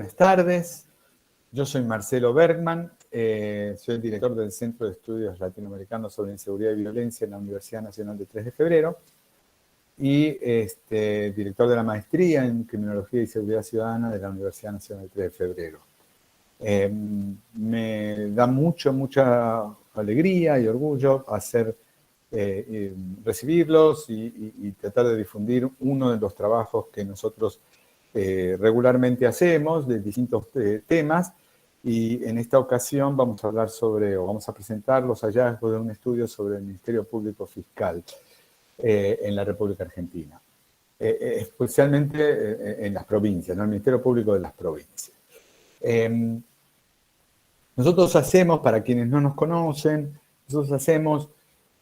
buenas tardes. Yo soy Marcelo Bergman, soy el director del Centro de Estudios Latinoamericanos sobre Inseguridad y Violencia en la Universidad Nacional de 3 de Febrero y director de la maestría en Criminología y Seguridad Ciudadana de la Universidad Nacional de 3 de Febrero. Me da mucha alegría y orgullo recibirlos y tratar de difundir uno de los trabajos que nosotros regularmente hacemos de distintos temas, y en esta ocasión vamos a presentar los hallazgos de un estudio sobre el Ministerio Público Fiscal en la República Argentina, especialmente en las provincias, ¿no? El Ministerio Público de las provincias. Nosotros hacemos, para quienes no nos conocen,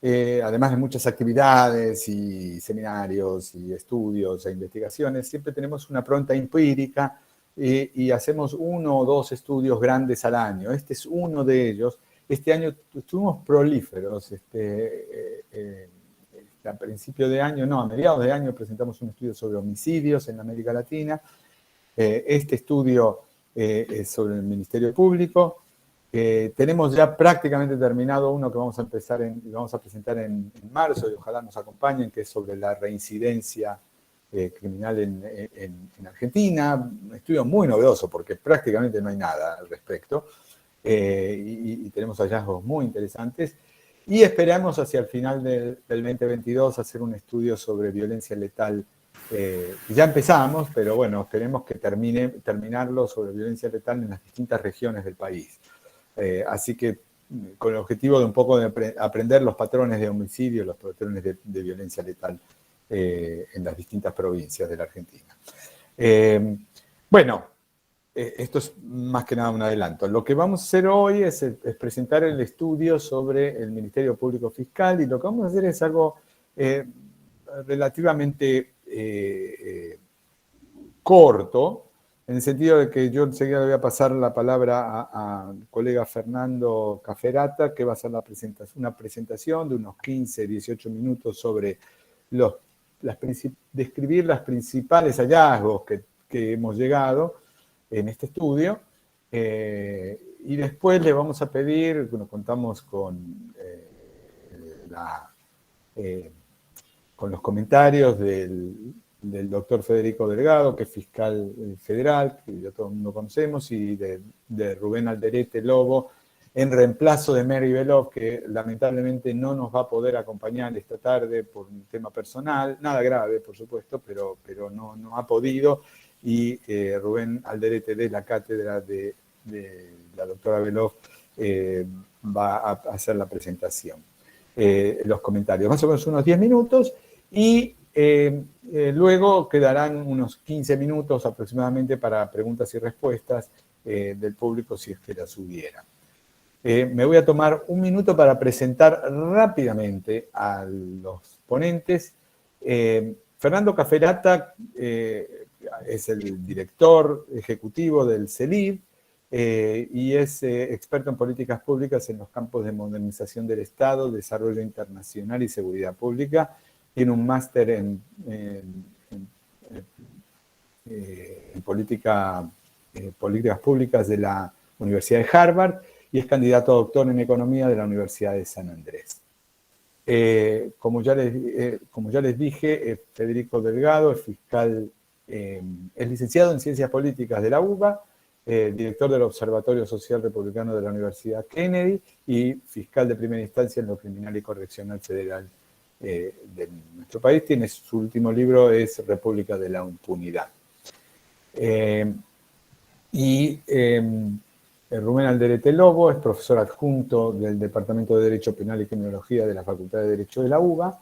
además de muchas actividades y seminarios y estudios e investigaciones, siempre tenemos una pronta empírica y hacemos 1 o 2 estudios grandes al año. Este es uno de ellos. Este año estuvimos prolíferos. A principio de año, no, a mediados de año presentamos un estudio sobre homicidios en América Latina. Este estudio es sobre el Ministerio Público. Tenemos ya prácticamente terminado uno que vamos a presentar en marzo, y ojalá nos acompañen, que es sobre la reincidencia criminal en Argentina. Un estudio muy novedoso porque prácticamente no hay nada al respecto, y tenemos hallazgos muy interesantes. Y esperamos hacia el final del 2022 hacer un estudio sobre violencia letal. Ya empezamos, pero bueno, esperemos que terminarlo sobre violencia letal en las distintas regiones del país. Así que con el objetivo de un poco de aprender los patrones de homicidio, los patrones de violencia letal en las distintas provincias de la Argentina. Esto es más que nada un adelanto. Lo que vamos a hacer hoy es presentar el estudio sobre el Ministerio Público Fiscal, y lo que vamos a hacer es algo relativamente corto, en el sentido de que yo enseguida le voy a pasar la palabra al colega Fernando Caferata, que va a hacer una presentación de unos 15, 18 minutos sobre describir los principales hallazgos que hemos llegado en este estudio. Y después le vamos a pedir, contamos con los comentarios del doctor Federico Delgado, que es fiscal federal, que ya todo el mundo conocemos, y de Rubén Alderete Lobo, en reemplazo de Mary Belov, que lamentablemente no nos va a poder acompañar esta tarde por un tema personal, nada grave, por supuesto, pero no ha podido, y Rubén Alderete, de la cátedra de la doctora Belov, va a hacer la presentación. Los comentarios, más o menos unos 10 minutos, y luego quedarán unos 15 minutos aproximadamente para preguntas y respuestas del público, si es que las hubiera. Me voy a tomar un minuto para presentar rápidamente a los ponentes. Fernando Caferata es el director ejecutivo del CELID y es experto en políticas públicas en los campos de modernización del Estado, desarrollo internacional y seguridad pública. Tiene un máster en políticas públicas de la Universidad de Harvard y es candidato a doctor en economía de la Universidad de San Andrés. Como ya les dije, Federico Delgado es fiscal, es licenciado en Ciencias Políticas de la UBA, director del Observatorio Social Republicano de la Universidad Kennedy y fiscal de primera instancia en lo criminal y correccional federal de nuestro país. Su último libro es República de la Impunidad. Rubén Alderete Lobo es profesor adjunto del Departamento de Derecho Penal y Criminología de la Facultad de Derecho de la UBA,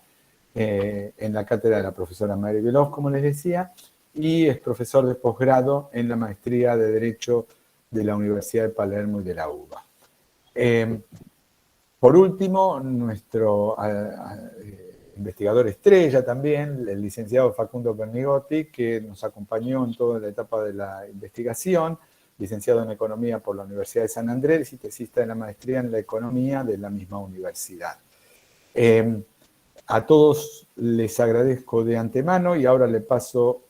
en la cátedra de la profesora Mary Belov, como les decía, y es profesor de posgrado en la maestría de Derecho de la Universidad de Palermo y de la UBA. Por último, nuestro investigador estrella también, el licenciado Facundo Bernigotti, que nos acompañó en toda la etapa de la investigación, licenciado en Economía por la Universidad de San Andrés y tesista de la maestría en la Economía de la misma universidad. A todos les agradezco de antemano y ahora le paso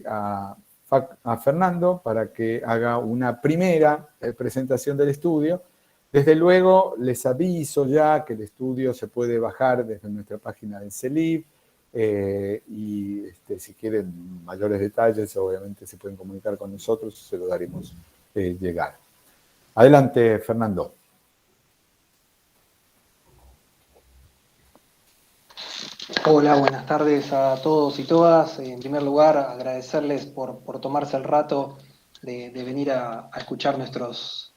a a Fernando para que haga una primera presentación del estudio. Desde luego, les aviso ya que el estudio se puede bajar desde nuestra página del CELIP, y si quieren mayores detalles, obviamente se pueden comunicar con nosotros, se lo daremos llegar. Adelante, Fernando. Hola, buenas tardes a todos y todas. En primer lugar, agradecerles por tomarse el rato de venir a escuchar nuestros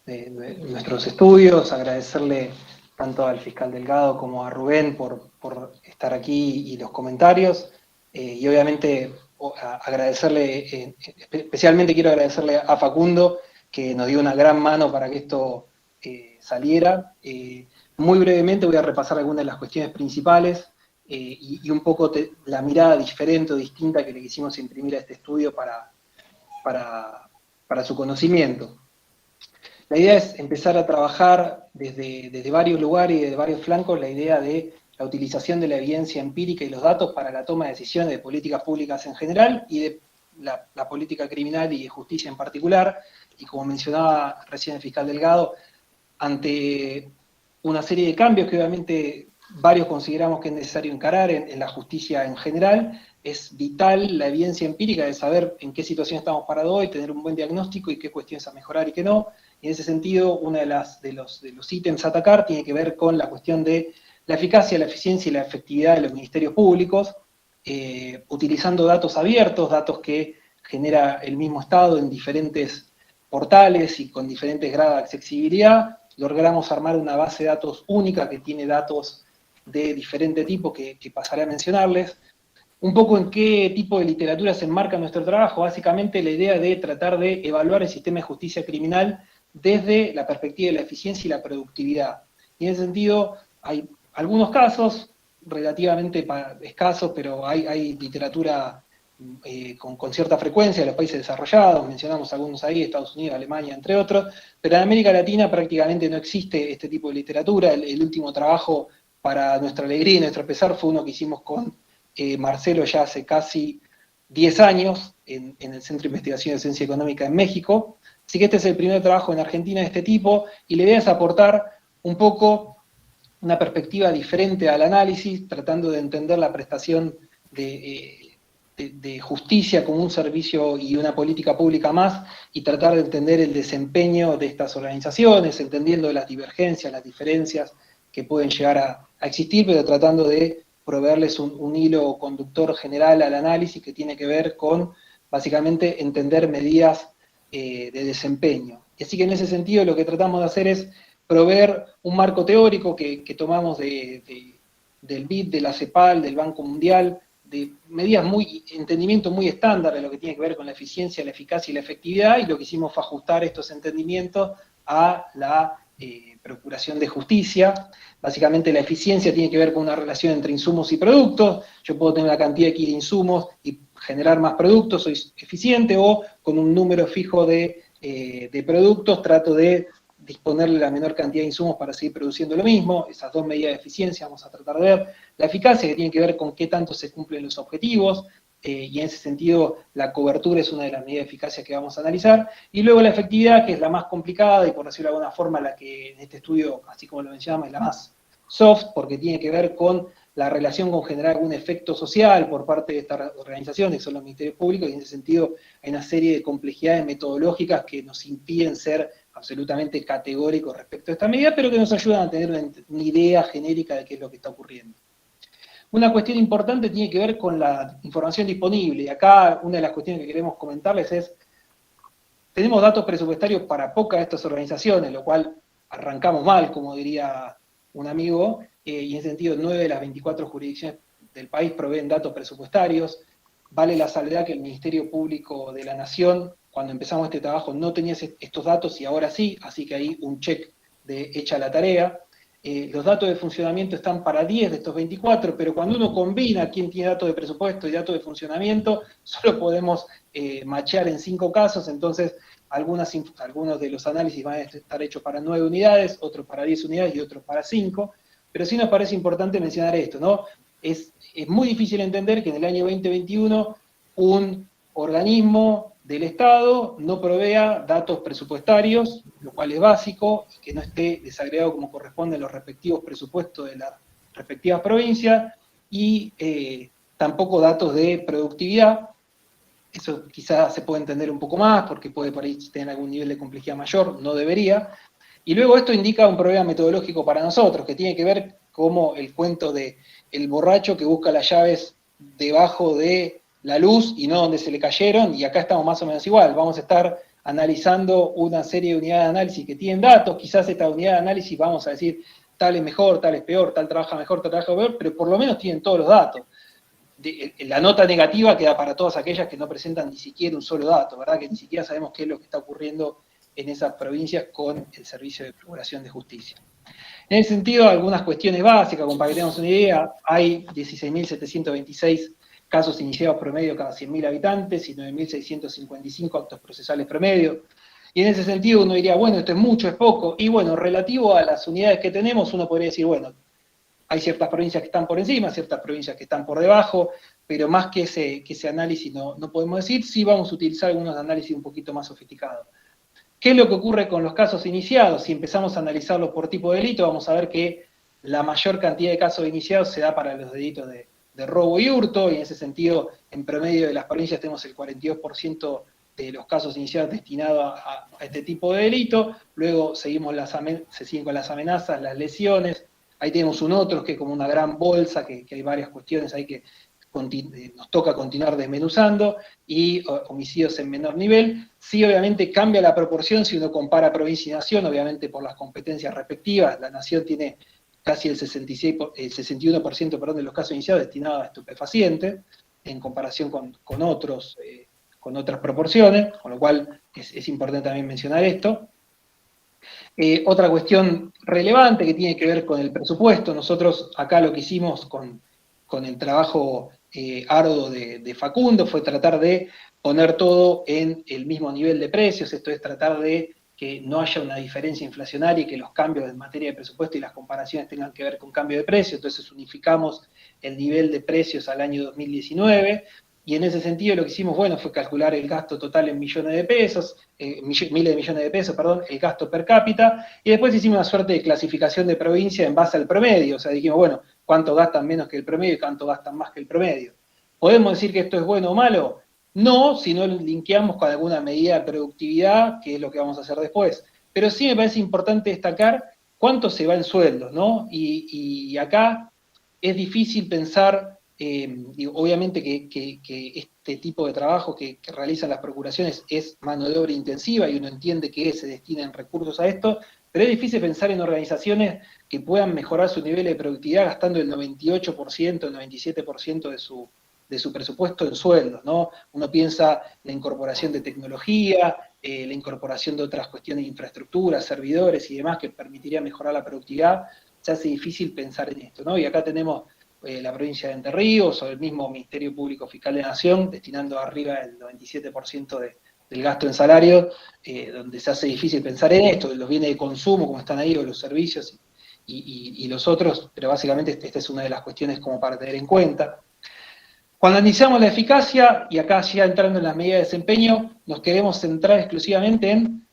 estudios, agradecerle tanto al fiscal Delgado como a Rubén por estar aquí y los comentarios, y obviamente agradecerle, especialmente quiero agradecerle a Facundo, que nos dio una gran mano para que esto saliera. Muy brevemente voy a repasar algunas de las cuestiones principales, y un poco la mirada diferente o distinta que le quisimos imprimir a este estudio para su conocimiento. La idea es empezar a trabajar desde varios lugares y desde varios flancos la idea de la utilización de la evidencia empírica y los datos para la toma de decisiones de políticas públicas en general y de la política criminal y de justicia en particular. Y como mencionaba recién el fiscal Delgado, ante una serie de cambios que obviamente varios consideramos que es necesario encarar en la justicia en general, es vital la evidencia empírica de saber en qué situación estamos parados hoy, tener un buen diagnóstico y qué cuestiones a mejorar y qué no. Y en ese sentido, uno de los ítems a atacar tiene que ver con la cuestión de la eficacia, la eficiencia y la efectividad de los ministerios públicos, utilizando datos abiertos, datos que genera el mismo Estado en diferentes portales y con diferentes grados de accesibilidad. Logramos armar una base de datos única que tiene datos de diferente tipo que pasaré a mencionarles. Un poco en qué tipo de literatura se enmarca nuestro trabajo, básicamente la idea de tratar de evaluar el sistema de justicia criminal desde la perspectiva de la eficiencia y la productividad. Y en ese sentido, hay algunos casos relativamente escasos, pero hay literatura con cierta frecuencia de los países desarrollados, mencionamos algunos ahí, Estados Unidos, Alemania, entre otros, pero en América Latina prácticamente no existe este tipo de literatura. El último trabajo, para nuestra alegría y nuestro pesar, fue uno que hicimos con Marcelo ya hace casi 10 años en el Centro de Investigación de Ciencia Económica en México. Así que este es el primer trabajo en Argentina de este tipo, y la idea es aportar un poco una perspectiva diferente al análisis, tratando de entender la prestación de justicia como un servicio y una política pública más, y tratar de entender el desempeño de estas organizaciones, entendiendo las divergencias, las diferencias que pueden llegar a existir, pero tratando de proveerles un hilo conductor general al análisis que tiene que ver con, básicamente, entender medidas de desempeño. Y así que en ese sentido lo que tratamos de hacer es proveer un marco teórico que tomamos del BID, de la CEPAL, del Banco Mundial, de medidas entendimiento muy estándar de lo que tiene que ver con la eficiencia, la eficacia y la efectividad, y lo que hicimos fue ajustar estos entendimientos a la procuración de justicia. Básicamente la eficiencia tiene que ver con una relación entre insumos y productos. Yo puedo tener una cantidad X de insumos y generar más productos, soy eficiente, o con un número fijo de productos trato de disponerle la menor cantidad de insumos para seguir produciendo lo mismo. Esas dos medidas de eficiencia vamos a tratar de ver. La eficacia, que tiene que ver con qué tanto se cumplen los objetivos, y en ese sentido la cobertura es una de las medidas de eficacia que vamos a analizar. Y luego la efectividad, que es la más complicada y, por decirlo de alguna forma, la que en este estudio, así como lo mencionamos, es la más soft, porque tiene que ver con la relación con generar algún efecto social por parte de estas organizaciones, que son los ministerios públicos, y en ese sentido hay una serie de complejidades metodológicas que nos impiden ser absolutamente categóricos respecto a esta medida, pero que nos ayudan a tener una idea genérica de qué es lo que está ocurriendo. Una cuestión importante tiene que ver con la información disponible, y acá una de las cuestiones que queremos comentarles es, tenemos datos presupuestarios para pocas de estas organizaciones, lo cual arrancamos mal, como diría un amigo, y en ese sentido 9 de las 24 jurisdicciones del país proveen datos presupuestarios. Vale la salvedad que el Ministerio Público de la Nación, cuando empezamos este trabajo, no tenía estos datos y ahora sí, así que hay un check de hecha la tarea. Los datos de funcionamiento están para 10 de estos 24, pero cuando uno combina quién tiene datos de presupuesto y datos de funcionamiento, solo podemos machear en 5 casos. Entonces algunos de los análisis van a estar hechos para 9 unidades, otros para 10 unidades y otros para 5, pero sí nos parece importante mencionar esto, ¿no? Es muy difícil entender que en el año 2021 un organismo del Estado no provea datos presupuestarios, lo cual es básico, y que no esté desagregado como corresponde en los respectivos presupuestos de las respectivas provincias, y tampoco datos de productividad. Eso quizás se puede entender un poco más, porque puede por ahí tener algún nivel de complejidad mayor, no debería. Y luego esto indica un problema metodológico para nosotros, que tiene que ver como el cuento de el borracho que busca las llaves debajo de la luz y no donde se le cayeron, y acá estamos más o menos igual. Vamos a estar analizando una serie de unidades de análisis que tienen datos, quizás esta unidad de análisis vamos a decir tal es mejor, tal es peor, tal trabaja mejor, tal trabaja peor, pero por lo menos tienen todos los datos. La nota negativa queda para todas aquellas que no presentan ni siquiera un solo dato, ¿verdad? Que ni siquiera sabemos qué es lo que está ocurriendo en esas provincias con el Servicio de Procuración de Justicia. En ese sentido, algunas cuestiones básicas, como para que tengamos una idea, hay 16.726 casos iniciados promedio cada 100.000 habitantes y 9.655 actos procesales promedio. Y en ese sentido uno diría, bueno, esto es mucho, es poco. Y bueno, relativo a las unidades que tenemos, uno podría decir, bueno, hay ciertas provincias que están por encima, ciertas provincias que están por debajo, pero más que ese análisis no podemos decir. Sí vamos a utilizar algunos análisis un poquito más sofisticados. ¿Qué es lo que ocurre con los casos iniciados? Si empezamos a analizarlos por tipo de delito, vamos a ver que la mayor cantidad de casos iniciados se da para los delitos de robo y hurto, y en ese sentido, en promedio de las provincias tenemos el 42% de los casos iniciados destinados a este tipo de delito. Luego se siguen con las amenazas, las lesiones. Ahí tenemos un otro que es como una gran bolsa, que hay varias cuestiones ahí que nos toca continuar desmenuzando, y homicidios en menor nivel. Sí, obviamente cambia la proporción si uno compara provincia y nación, obviamente por las competencias respectivas. La nación tiene casi el 61% de los casos iniciados destinados a estupefacientes, en comparación con otras proporciones, con lo cual es importante también mencionar esto. Otra cuestión relevante que tiene que ver con el presupuesto. Nosotros acá lo que hicimos con el trabajo arduo de Facundo fue tratar de poner todo en el mismo nivel de precios, esto es tratar de que no haya una diferencia inflacionaria y que los cambios en materia de presupuesto y las comparaciones tengan que ver con cambio de precios. Entonces unificamos el nivel de precios al año 2019, y en ese sentido lo que hicimos, bueno, fue calcular el gasto total en millones de pesos, miles de millones de pesos, perdón, el gasto per cápita, y después hicimos una suerte de clasificación de provincia en base al promedio. O sea, dijimos, bueno, ¿cuánto gastan menos que el promedio y cuánto gastan más que el promedio? ¿Podemos decir que esto es bueno o malo? No, si no lo linkeamos con alguna medida de productividad, que es lo que vamos a hacer después. Pero sí me parece importante destacar cuánto se va en sueldos, ¿no? Y acá es difícil pensar, obviamente que este tipo de trabajo que realizan las procuraciones es mano de obra intensiva y uno entiende que se destinan recursos a esto, pero es difícil pensar en organizaciones que puedan mejorar su nivel de productividad gastando el 98%, el 97% de su presupuesto en sueldos, ¿no? Uno piensa la incorporación de tecnología, la incorporación de otras cuestiones de infraestructura, servidores y demás que permitiría mejorar la productividad. Se hace difícil pensar en esto, ¿no? Y acá tenemos la provincia de Entre Ríos o el mismo Ministerio Público Fiscal de Nación destinando arriba del 97% del gasto en salario, donde se hace difícil pensar en esto, los bienes de consumo como están ahí, o los servicios y los otros, pero básicamente esta es una de las cuestiones como para tener en cuenta. Cuando analizamos la eficacia, y acá ya entrando en las medidas de desempeño, nos queremos centrar exclusivamente en,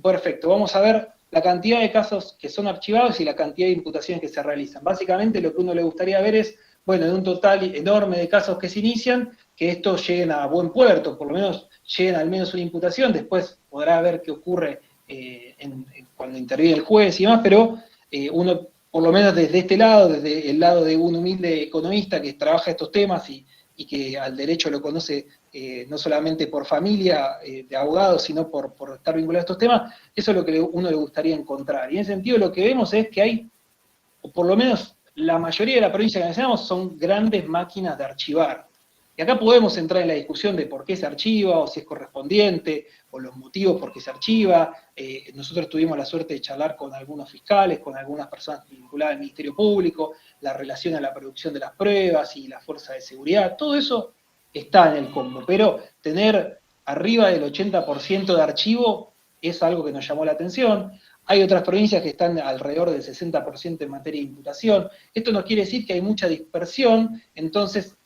perfecto, vamos a ver la cantidad de casos que son archivados y la cantidad de imputaciones que se realizan. Básicamente lo que uno le gustaría ver es, bueno, de un total enorme de casos que se inician, que estos lleguen a buen puerto, por lo menos lleguen al menos una imputación, después podrá ver qué ocurre cuando interviene el juez y demás, pero uno, por lo menos desde este lado, desde el lado de un humilde economista que trabaja estos temas y que al derecho lo conoce no solamente por familia de abogados, sino por estar vinculado a estos temas, eso es lo que uno le gustaría encontrar. Y en ese sentido lo que vemos es que hay, o por lo menos la mayoría de la provincia que mencionamos, son grandes máquinas de archivar. Y acá podemos entrar en la discusión de por qué se archiva, o si es correspondiente, o los motivos por qué se archiva. Nosotros tuvimos la suerte de charlar con algunos fiscales, con algunas personas vinculadas al Ministerio Público, la relación a la producción de las pruebas y la fuerza de seguridad, todo eso está en el combo, pero tener arriba del 80% de archivo es algo que nos llamó la atención. Hay otras provincias que están alrededor del 60% en materia de imputación. Esto no quiere decir que hay mucha dispersión, entonces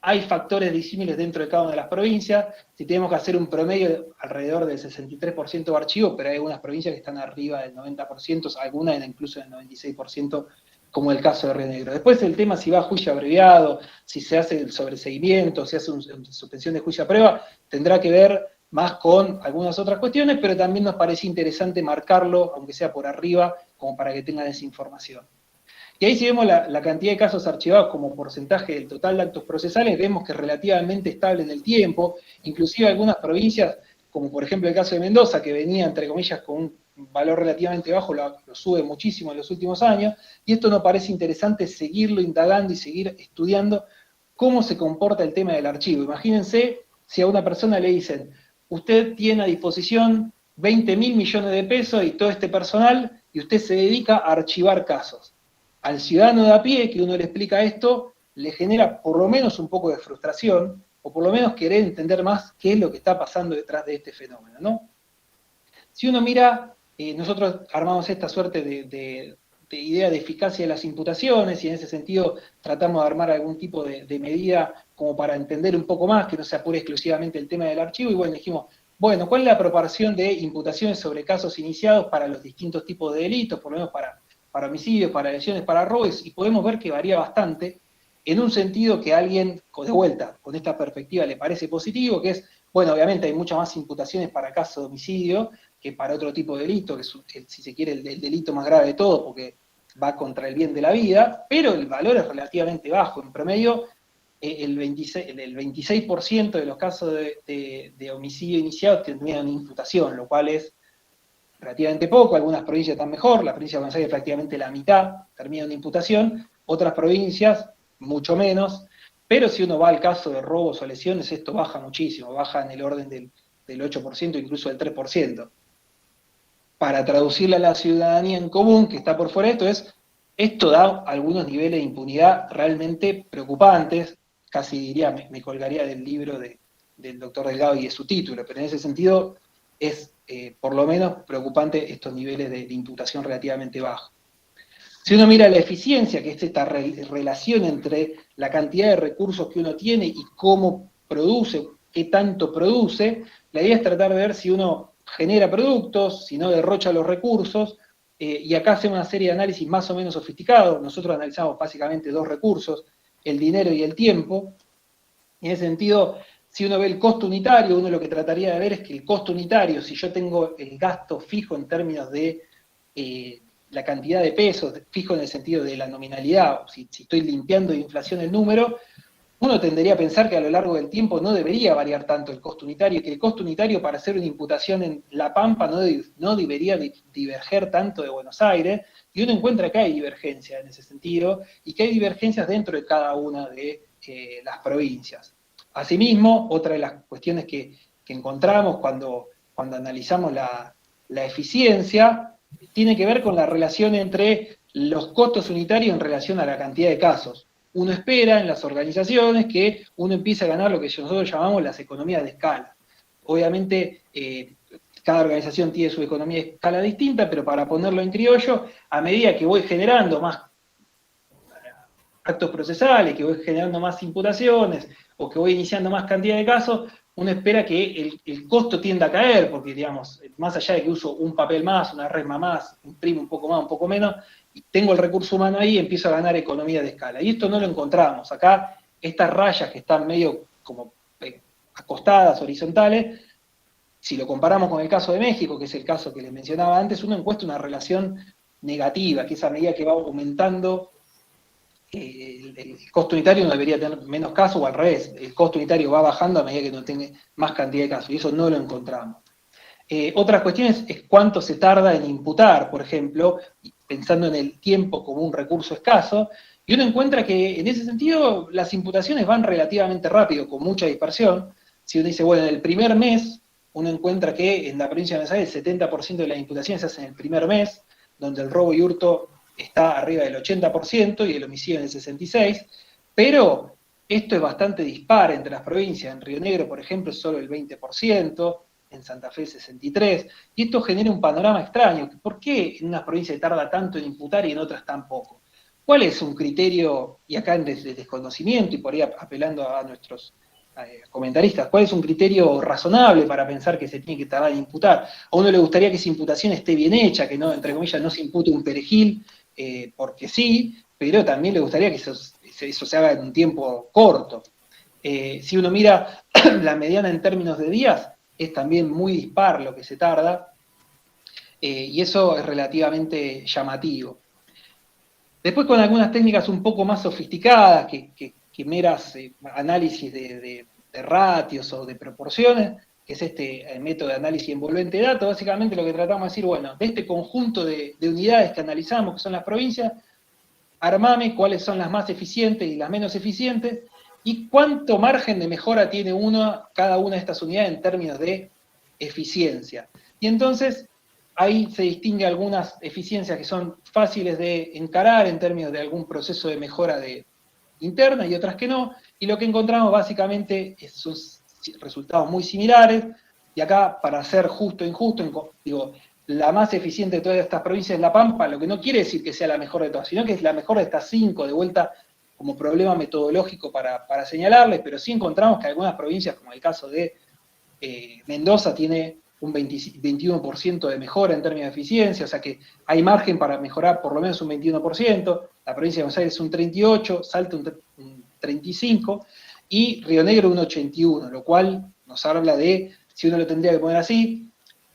hay factores disímiles dentro de cada una de las provincias. Si tenemos que hacer un promedio, alrededor del 63% de archivos, pero hay algunas provincias que están arriba del 90%, algunas incluso del 96%, como el caso de Río Negro. Después el tema si va a juicio abreviado, si se hace el sobreseguimiento, si hace una suspensión de juicio a prueba, tendrá que ver más con algunas otras cuestiones, pero también nos parece interesante marcarlo, aunque sea por arriba, como para que tengan esa información. Y ahí si vemos la cantidad de casos archivados como porcentaje del total de actos procesales, vemos que es relativamente estable en el tiempo, inclusive algunas provincias, como por ejemplo el caso de Mendoza, que venía, entre comillas, con un valor relativamente bajo, lo sube muchísimo en los últimos años, y esto nos parece interesante seguirlo indagando y seguir estudiando cómo se comporta el tema del archivo. Imagínense si a una persona le dicen, usted tiene a disposición 20.000 millones de pesos y todo este personal, y usted se dedica a archivar casos. Al ciudadano de a pie, que uno le explica esto, le genera por lo menos un poco de frustración, o por lo menos querer entender más qué es lo que está pasando detrás de este fenómeno, ¿no? Si uno mira, nosotros armamos esta suerte de idea de eficacia de las imputaciones, y en ese sentido tratamos de armar algún tipo de medida como para entender un poco más, que no se apure exclusivamente el tema del archivo, y bueno, dijimos, bueno, ¿cuál es la proporción de imputaciones sobre casos iniciados para los distintos tipos de delitos, por lo menos para homicidios, para lesiones, para robos, y podemos ver que varía bastante, en un sentido que a alguien, de vuelta, con esta perspectiva le parece positivo, que es, bueno, obviamente hay muchas más imputaciones para casos de homicidio que para otro tipo de delito, que es, si se quiere, el delito más grave de todo, porque va contra el bien de la vida, pero el valor es relativamente bajo. En promedio, el 26% de los casos de homicidio iniciados tendrían imputación, lo cual es relativamente poco. Algunas provincias están mejor, la provincia de Buenos Aires prácticamente la mitad termina en imputación, otras provincias mucho menos, pero si uno va al caso de robos o lesiones, esto baja muchísimo, baja en el orden del 8%, incluso del 3%. Para traducirle a la ciudadanía en común, que está por fuera de esto, esto da algunos niveles de impunidad realmente preocupantes, casi diría, me colgaría del libro del doctor Delgado y de su título, pero en ese sentido es por lo menos preocupante estos niveles de imputación relativamente bajos. Si uno mira la eficiencia, que es esta relación entre la cantidad de recursos que uno tiene y cómo produce, qué tanto produce, la idea es tratar de ver si uno genera productos, si no derrocha los recursos, y acá hacemos una serie de análisis más o menos sofisticados. Nosotros analizamos básicamente dos recursos, el dinero y el tiempo. En ese sentido, si uno ve el costo unitario, uno lo que trataría de ver es que el costo unitario, si yo tengo el gasto fijo en términos de la cantidad de pesos, fijo en el sentido de la nominalidad, o si estoy limpiando de inflación el número, uno tendería a pensar que a lo largo del tiempo no debería variar tanto el costo unitario, que el costo unitario para hacer una imputación en La Pampa no debería diverger tanto de Buenos Aires, y uno encuentra que hay divergencias en ese sentido, y que hay divergencias dentro de cada una de las provincias. Asimismo, otra de las cuestiones que encontramos cuando analizamos la eficiencia tiene que ver con la relación entre los costos unitarios en relación a la cantidad de casos. Uno espera en las organizaciones que uno empiece a ganar lo que nosotros llamamos las economías de escala. Obviamente, cada organización tiene su economía de escala distinta, pero para ponerlo en criollo, a medida que voy generando más actos procesales, que voy generando más imputaciones, o que voy iniciando más cantidad de casos, uno espera que el costo tienda a caer, porque, digamos, más allá de que uso un papel más, una resma más, imprimo un poco más, un poco menos, y tengo el recurso humano ahí, empiezo a ganar economía de escala. Y esto no lo encontramos. Acá, estas rayas que están medio como acostadas, horizontales, si lo comparamos con el caso de México, que es el caso que les mencionaba antes, uno encuentra una relación negativa, que es a medida que va aumentando el costo unitario no debería tener menos casos, o al revés, el costo unitario va bajando a medida que no tenga más cantidad de casos, y eso no lo encontramos. Otras cuestiones es cuánto se tarda en imputar, por ejemplo, pensando en el tiempo como un recurso escaso, y uno encuentra que en ese sentido las imputaciones van relativamente rápido, con mucha dispersión. Si uno dice, bueno, en el primer mes, uno encuentra que en la provincia de Buenos Aires el 70% de las imputaciones se hacen en el primer mes, donde el robo y hurto está arriba del 80% y el homicidio en el 66%, pero esto es bastante dispar entre las provincias. En Río Negro, por ejemplo, es solo el 20%, en Santa Fe 63%, y esto genera un panorama extraño. ¿Por qué en unas provincias tarda tanto en imputar y en otras tan poco? ¿cuál es un criterio, y acá desde desconocimiento y por ahí apelando a nuestros comentaristas, cuál es un criterio razonable para pensar que se tiene que tardar en imputar? A uno le gustaría que esa imputación esté bien hecha, que no, entre comillas, no se impute un perejil, porque sí, pero también le gustaría que eso se haga en un tiempo corto. Si uno mira la mediana en términos de días, es también muy dispar lo que se tarda, y eso es relativamente llamativo. Después con algunas técnicas un poco más sofisticadas, que meras análisis de ratios o de proporciones, que es este método de análisis envolvente de datos, básicamente lo que tratamos de decir, bueno, de este conjunto de unidades que analizamos, que son las provincias, armame cuáles son las más eficientes y las menos eficientes, y cuánto margen de mejora tiene cada una de estas unidades en términos de eficiencia. Y entonces, ahí se distingue algunas eficiencias que son fáciles de encarar en términos de algún proceso de mejora interna y otras que no, y lo que encontramos básicamente son resultados muy similares, y acá, para ser justo e injusto, digo, la más eficiente de todas estas provincias es La Pampa, lo que no quiere decir que sea la mejor de todas, sino que es la mejor de estas 5, de vuelta como problema metodológico para señalarles, pero sí encontramos que algunas provincias, como el caso de Mendoza, tiene un 21% de mejora en términos de eficiencia, o sea que hay margen para mejorar por lo menos un 21%, la provincia de Buenos Aires un 38%, Salta un 35%, y Río Negro un 81%, lo cual nos habla de, si uno lo tendría que poner así,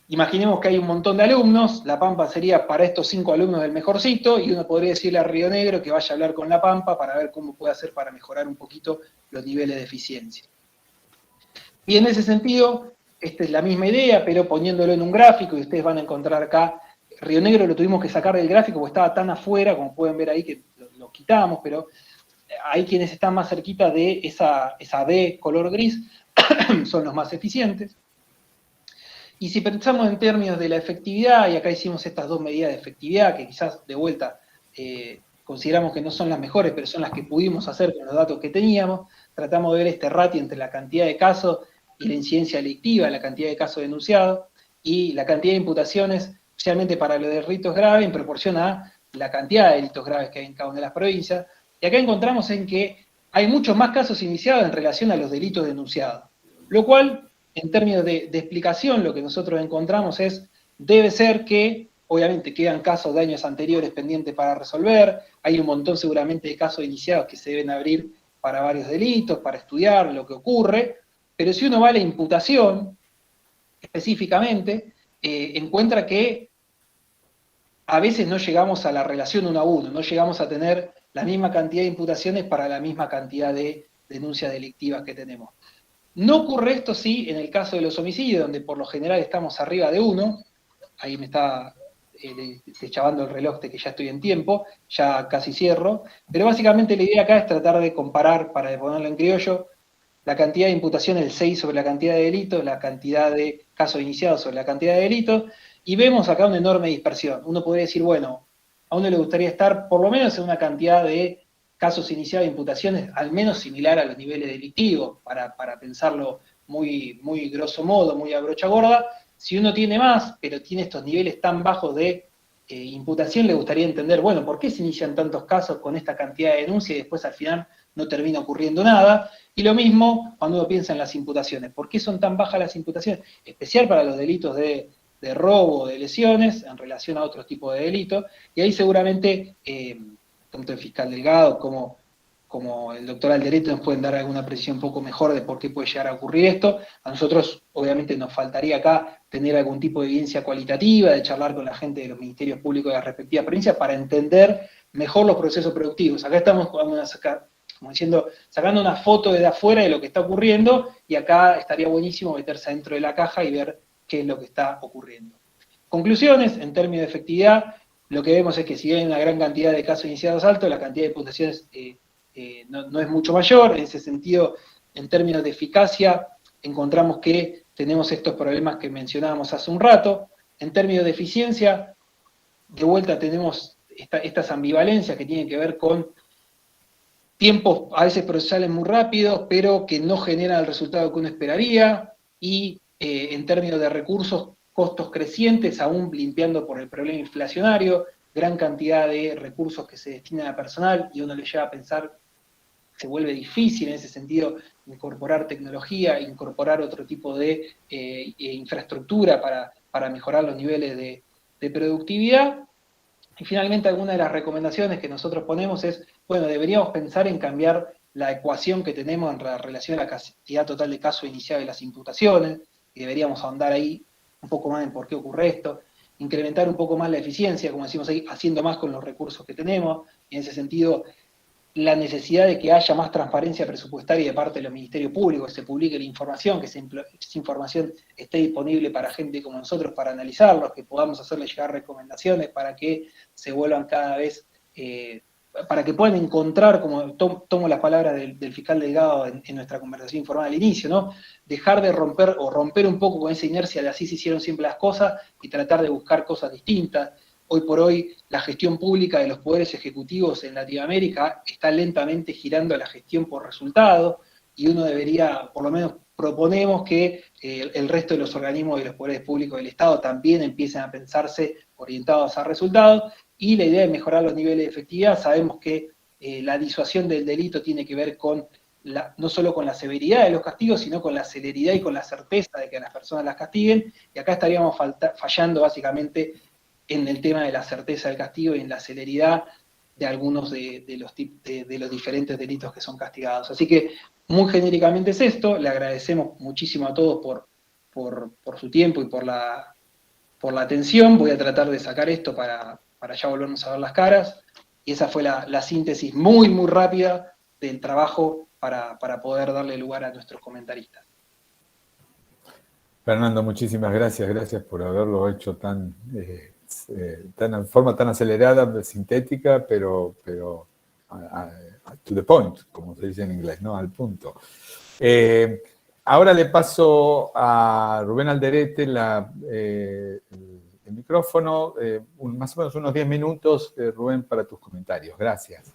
imaginemos que hay un montón de alumnos, La Pampa sería para estos 5 alumnos el mejorcito, y uno podría decirle a Río Negro que vaya a hablar con La Pampa para ver cómo puede hacer para mejorar un poquito los niveles de eficiencia. Y en ese sentido, esta es la misma idea, pero poniéndolo en un gráfico, y ustedes van a encontrar acá, Río Negro lo tuvimos que sacar del gráfico porque estaba tan afuera, como pueden ver ahí, que lo quitamos, pero hay quienes están más cerquita de esa B color gris, son los más eficientes. Y si pensamos en términos de la efectividad, y acá hicimos estas dos medidas de efectividad, que quizás de vuelta consideramos que no son las mejores, pero son las que pudimos hacer con los datos que teníamos, tratamos de ver este ratio entre la cantidad de casos y la incidencia delictiva, la cantidad de casos denunciados, y la cantidad de imputaciones, especialmente para los delitos graves, en proporción a la cantidad de delitos graves que hay en cada una de las provincias. Y acá encontramos en que hay muchos más casos iniciados en relación a los delitos denunciados, lo cual, en términos de explicación, lo que nosotros encontramos debe ser que, obviamente, quedan casos de años anteriores pendientes para resolver, hay un montón seguramente de casos iniciados que se deben abrir para varios delitos, para estudiar lo que ocurre, pero si uno va a la imputación, específicamente, encuentra que a veces no llegamos a la relación 1 a 1, no llegamos a tener la misma cantidad de imputaciones para la misma cantidad de denuncias delictivas que tenemos. No ocurre esto, sí, en el caso de los homicidios, donde por lo general estamos arriba de 1, ahí me está deschavando el reloj de que ya estoy en tiempo, ya casi cierro, pero básicamente la idea acá es tratar de comparar, para ponerlo en criollo, la cantidad de imputaciones, el 6 sobre la cantidad de delitos, la cantidad de casos iniciados sobre la cantidad de delitos, y vemos acá una enorme dispersión. Uno podría decir, bueno, a uno le gustaría estar por lo menos en una cantidad de casos iniciados de imputaciones al menos similar a los niveles delictivos, para pensarlo muy, muy grosso modo, muy a brocha gorda. Si uno tiene más, pero tiene estos niveles tan bajos de imputación, le gustaría entender, bueno, ¿por qué se inician tantos casos con esta cantidad de denuncias y después al final no termina ocurriendo nada? Y lo mismo cuando uno piensa en las imputaciones. ¿Por qué son tan bajas las imputaciones? Especial para los delitos de robo o de lesiones en relación a otros tipos de delitos. Y ahí seguramente, tanto el fiscal Delgado como el doctor Alderete nos pueden dar alguna precisión un poco mejor de por qué puede llegar a ocurrir esto. A nosotros, obviamente, nos faltaría acá tener algún tipo de evidencia cualitativa, de charlar con la gente de los ministerios públicos de las respectivas provincias para entender mejor los procesos productivos. Acá estamos como diciendo, sacando una foto de afuera de lo que está ocurriendo, y acá estaría buenísimo meterse dentro de la caja y ver qué es lo que está ocurriendo. Conclusiones, en términos de efectividad, lo que vemos es que si hay una gran cantidad de casos iniciados altos, la cantidad de imputaciones no es mucho mayor. En ese sentido, en términos de eficacia, encontramos que tenemos estos problemas que mencionábamos hace un rato. En términos de eficiencia, de vuelta tenemos estas ambivalencias que tienen que ver con tiempos a veces procesales muy rápidos, pero que no generan el resultado que uno esperaría, y en términos de recursos, costos crecientes, aún limpiando por el problema inflacionario. gran cantidad de recursos que se destinan a personal, y uno le lleva a pensar, se vuelve difícil en ese sentido incorporar tecnología, incorporar otro tipo de infraestructura para mejorar los niveles de productividad. Y finalmente, alguna de las recomendaciones que nosotros ponemos es, bueno, deberíamos pensar en cambiar la ecuación que tenemos en relación a la cantidad total de casos iniciados de las imputaciones, y deberíamos ahondar ahí un poco más en por qué ocurre esto, incrementar un poco más la eficiencia, como decimos ahí, haciendo más con los recursos que tenemos, y en ese sentido, la necesidad de que haya más transparencia presupuestaria de parte de los ministerios públicos, que se publique la información, que esa información esté disponible para gente como nosotros para analizarlos, que podamos hacerle llegar recomendaciones para que se vuelvan cada vez, para que puedan encontrar, como tomo las palabras del fiscal Delgado en nuestra conversación informal al inicio, ¿no? Dejar de romper un poco con esa inercia de así se hicieron siempre las cosas y tratar de buscar cosas distintas. Hoy por hoy la gestión pública de los poderes ejecutivos en Latinoamérica está lentamente girando a la gestión por resultado, y uno debería, por lo menos proponemos que el resto de los organismos de los poderes públicos del Estado también empiecen a pensarse orientados a resultados, y la idea de mejorar los niveles de efectividad. Sabemos que la disuasión del delito tiene que ver con no solo con la severidad de los castigos, sino con la celeridad y con la certeza de que a las personas las castiguen, y acá estaríamos fallando básicamente en el tema de la certeza del castigo y en la celeridad de algunos de los diferentes delitos que son castigados. Así que, muy genéricamente es esto. Le agradecemos muchísimo a todos por su tiempo y por la atención. Voy a tratar de sacar esto para ya volvernos a ver las caras, y esa fue la síntesis muy, muy rápida del trabajo para poder darle lugar a nuestros comentaristas. Fernando, muchísimas gracias. Gracias por haberlo hecho en forma tan acelerada, sintética, pero to the point, como se dice en inglés, ¿no? Al punto. Ahora le paso a Rubén Alderete el micrófono, más o menos unos 10 minutos, Rubén, para tus comentarios. Gracias.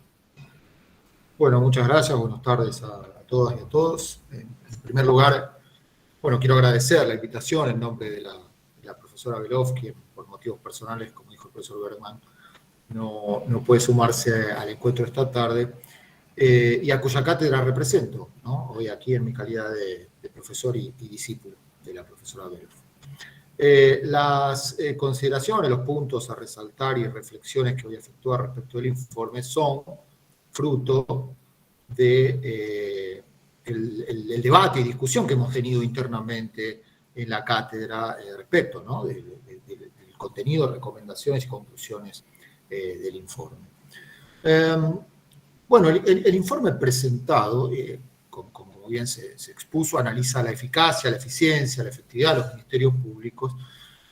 Bueno, muchas gracias. Buenas tardes a todas y a todos. En primer lugar, bueno, quiero agradecer la invitación en nombre de la profesora Belov, que por motivos personales, como dijo el profesor Bergman, no puede sumarse al encuentro esta tarde, y a cuya cátedra represento, ¿no? Hoy aquí en mi calidad de profesor y discípulo de la profesora Belov. Las consideraciones, los puntos a resaltar y reflexiones que voy a efectuar respecto del informe son fruto de el debate y discusión que hemos tenido internamente en la cátedra respecto, ¿no? del contenido, recomendaciones y conclusiones del informe. Bueno, el informe presentado, como bien se expuso, analiza la eficacia, la eficiencia, la efectividad de los ministerios públicos,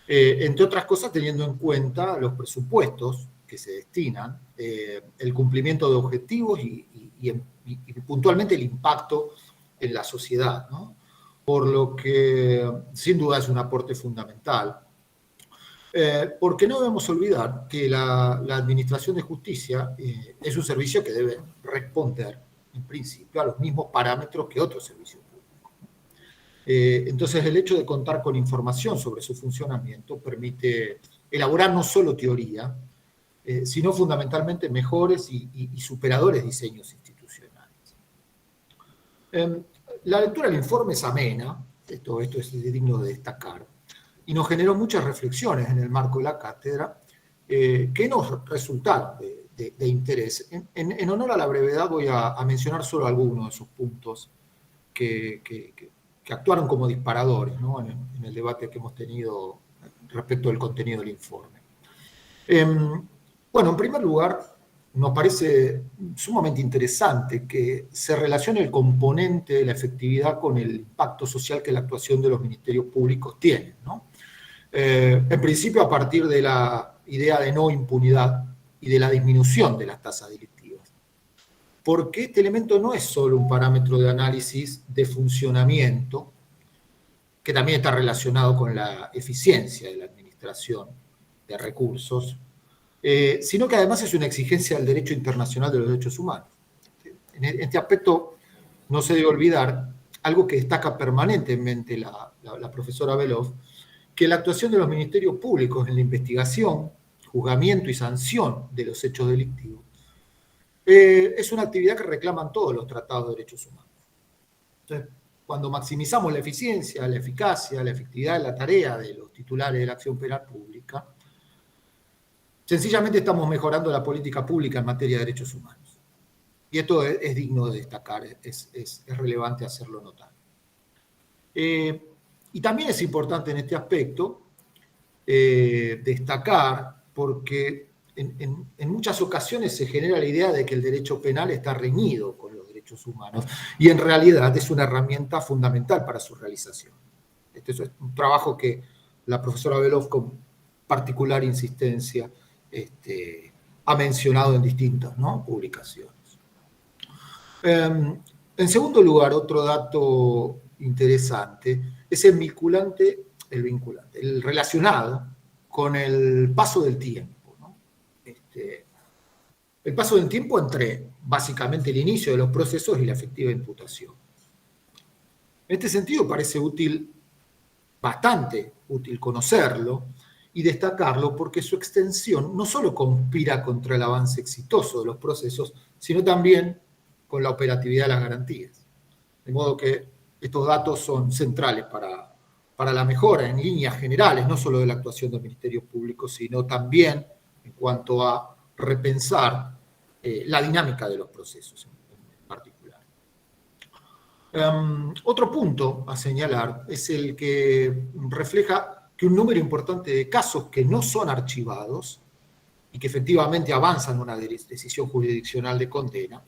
entre otras cosas teniendo en cuenta los presupuestos que se destinan, el cumplimiento de objetivos y puntualmente el impacto en la sociedad, ¿no? Por lo que sin duda es un aporte fundamental. Porque no debemos olvidar que la Administración de Justicia es un servicio que debe responder, en principio, a los mismos parámetros que otros servicios públicos. Entonces, el hecho de contar con información sobre su funcionamiento permite elaborar no solo teoría, sino fundamentalmente mejores y superadores diseños institucionales. La lectura del informe es amena, esto es digno de destacar, y nos generó muchas reflexiones en el marco de la cátedra que nos resultaron de interés. En honor a la brevedad voy a mencionar solo algunos de esos puntos que actuaron como disparadores, ¿no? en el debate que hemos tenido respecto del contenido del informe. Bueno, en primer lugar, nos parece sumamente interesante que se relacione el componente de la efectividad con el impacto social que la actuación de los ministerios públicos tiene, ¿no? En principio, a partir de la idea de no impunidad y de la disminución de las tasas delictivas. Porque este elemento no es solo un parámetro de análisis de funcionamiento, que también está relacionado con la eficiencia de la administración de recursos, sino que además es una exigencia del derecho internacional de los derechos humanos. En este aspecto no se debe olvidar algo que destaca permanentemente la profesora Belov, que la actuación de los ministerios públicos en la investigación juzgamiento y sanción de los hechos delictivos, es una actividad que reclaman todos los tratados de derechos humanos. Entonces, cuando maximizamos la eficiencia, la eficacia, la efectividad de la tarea de los titulares de la acción penal pública, sencillamente estamos mejorando la política pública en materia de derechos humanos. Y esto es digno de destacar, es relevante hacerlo notar. Y también es importante en este aspecto destacar, porque en muchas ocasiones se genera la idea de que el derecho penal está reñido con los derechos humanos, y en realidad es una herramienta fundamental para su realización. Este es un trabajo que la profesora Beloff con particular insistencia ha mencionado en distintas publicaciones. En segundo lugar, otro dato interesante es el vinculante, el relacionado con el paso del tiempo, ¿no? El paso del tiempo entre, básicamente, el inicio de los procesos y la efectiva imputación. En este sentido, parece útil, bastante útil conocerlo y destacarlo, porque su extensión no solo conspira contra el avance exitoso de los procesos, sino también con la operatividad de las garantías. De modo que estos datos son centrales para la mejora en líneas generales, no solo de la actuación del Ministerio Público, sino también en cuanto a repensar la dinámica de los procesos en particular. Otro punto a señalar es el que refleja que un número importante de casos que no son archivados y que efectivamente avanzan una decisión jurisdiccional de condena,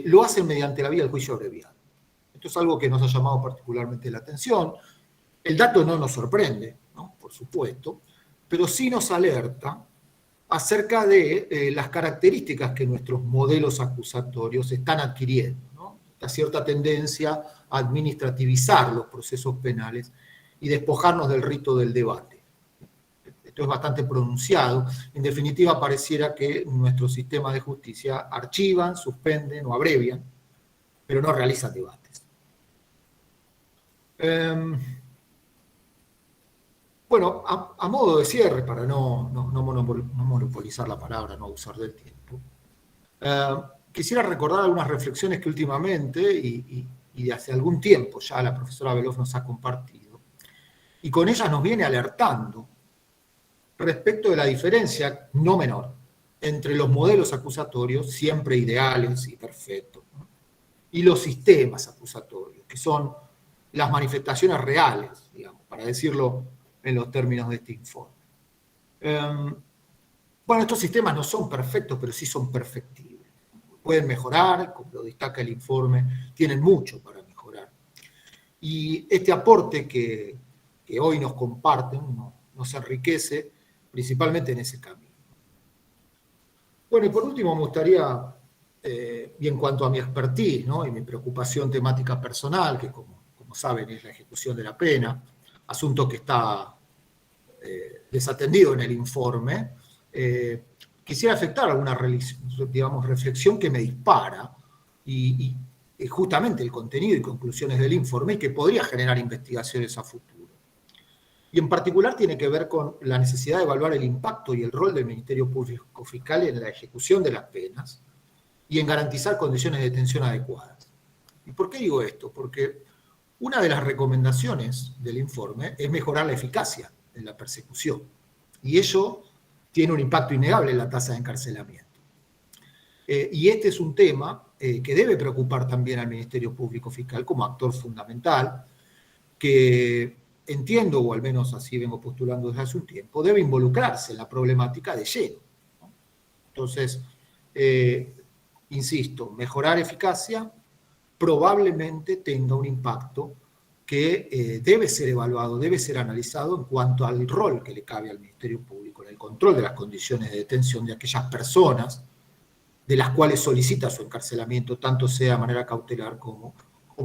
lo hacen mediante la vía del juicio abreviado. Esto es algo que nos ha llamado particularmente la atención. El dato no nos sorprende, ¿no? Por supuesto, pero sí nos alerta acerca de las características que nuestros modelos acusatorios están adquiriendo, ¿no? Esta cierta tendencia a administrativizar los procesos penales y despojarnos del rito del debate. Esto es bastante pronunciado. En definitiva, pareciera que nuestro sistema de justicia archivan, suspenden o abrevian, pero no realizan debates. Bueno, a modo de cierre, para no monopolizar la palabra, no abusar del tiempo, quisiera recordar algunas reflexiones que últimamente y de hace algún tiempo ya la profesora Beloff nos ha compartido, y con ellas nos viene alertando respecto de la diferencia no menor entre los modelos acusatorios, siempre ideales y perfectos, ¿no? Y los sistemas acusatorios, que son las manifestaciones reales, digamos, para decirlo en los términos de este informe. Bueno, estos sistemas no son perfectos, pero sí son perfectibles. Pueden mejorar, como lo destaca el informe, tienen mucho para mejorar. Y este aporte que hoy nos comparten nos enriquece principalmente en ese camino. Bueno, y por último me gustaría, y en cuanto a mi expertise, ¿no? Y mi preocupación temática personal, que como saben es la ejecución de la pena, asunto que está desatendido en el informe, quisiera afectar alguna, digamos, reflexión que me dispara y justamente el contenido y conclusiones del informe, y que podría generar investigaciones a futuro. Y en particular tiene que ver con la necesidad de evaluar el impacto y el rol del Ministerio Público Fiscal en la ejecución de las penas y en garantizar condiciones de detención adecuadas. ¿Y por qué digo esto? Porque una de las recomendaciones del informe es mejorar la eficacia en la persecución, y ello tiene un impacto innegable en la tasa de encarcelamiento. Y este es un tema que debe preocupar también al Ministerio Público Fiscal como actor fundamental, que entiendo, o al menos así vengo postulando desde hace un tiempo, debe involucrarse en la problemática de lleno, ¿no? Entonces, insisto, mejorar eficacia probablemente tenga un impacto que debe ser evaluado, debe ser analizado en cuanto al rol que le cabe al Ministerio Público en el control de las condiciones de detención de aquellas personas de las cuales solicita su encarcelamiento, tanto sea de manera cautelar como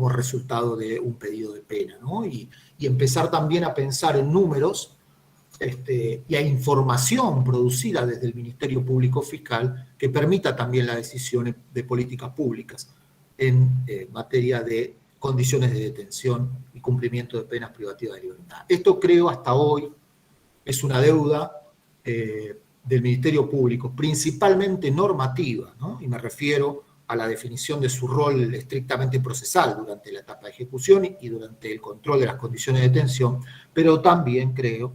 resultado de un pedido de pena, ¿no? Y empezar también a pensar en números y a información producida desde el Ministerio Público Fiscal que permita también la decisión de políticas públicas en materia de condiciones de detención y cumplimiento de penas privativas de libertad. Esto creo hasta hoy es una deuda del Ministerio Público, principalmente normativa, ¿no? Y me refiero a la definición de su rol estrictamente procesal durante la etapa de ejecución y durante el control de las condiciones de detención, pero también creo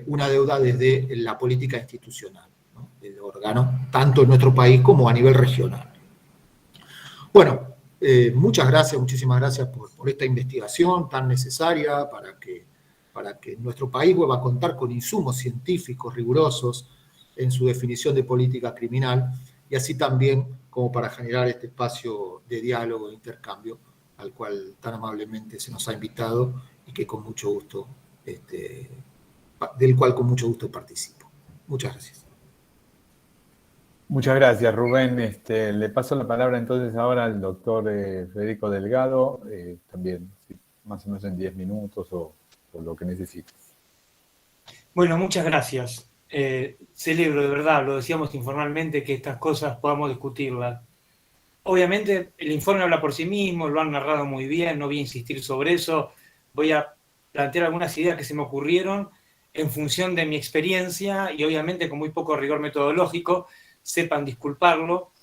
una deuda desde la política institucional, ¿no? Del órgano, tanto en nuestro país como a nivel regional. Bueno, muchas gracias, muchísimas gracias por esta investigación tan necesaria para que nuestro país vuelva a contar con insumos científicos rigurosos en su definición de política criminal, y así también como para generar este espacio de diálogo e intercambio al cual tan amablemente se nos ha invitado y que con mucho gusto, del cual con mucho gusto participo. Muchas gracias. Muchas gracias, Rubén. Le paso la palabra entonces ahora al doctor Federico Delgado, también sí, más o menos en 10 minutos o lo que necesites. Bueno, muchas gracias. Celebro de verdad, lo decíamos informalmente, que estas cosas podamos discutirlas. Obviamente el informe habla por sí mismo, lo han narrado muy bien, no voy a insistir sobre eso. Voy a plantear algunas ideas que se me ocurrieron en función de mi experiencia y obviamente con muy poco rigor metodológico, sepan disculparlo,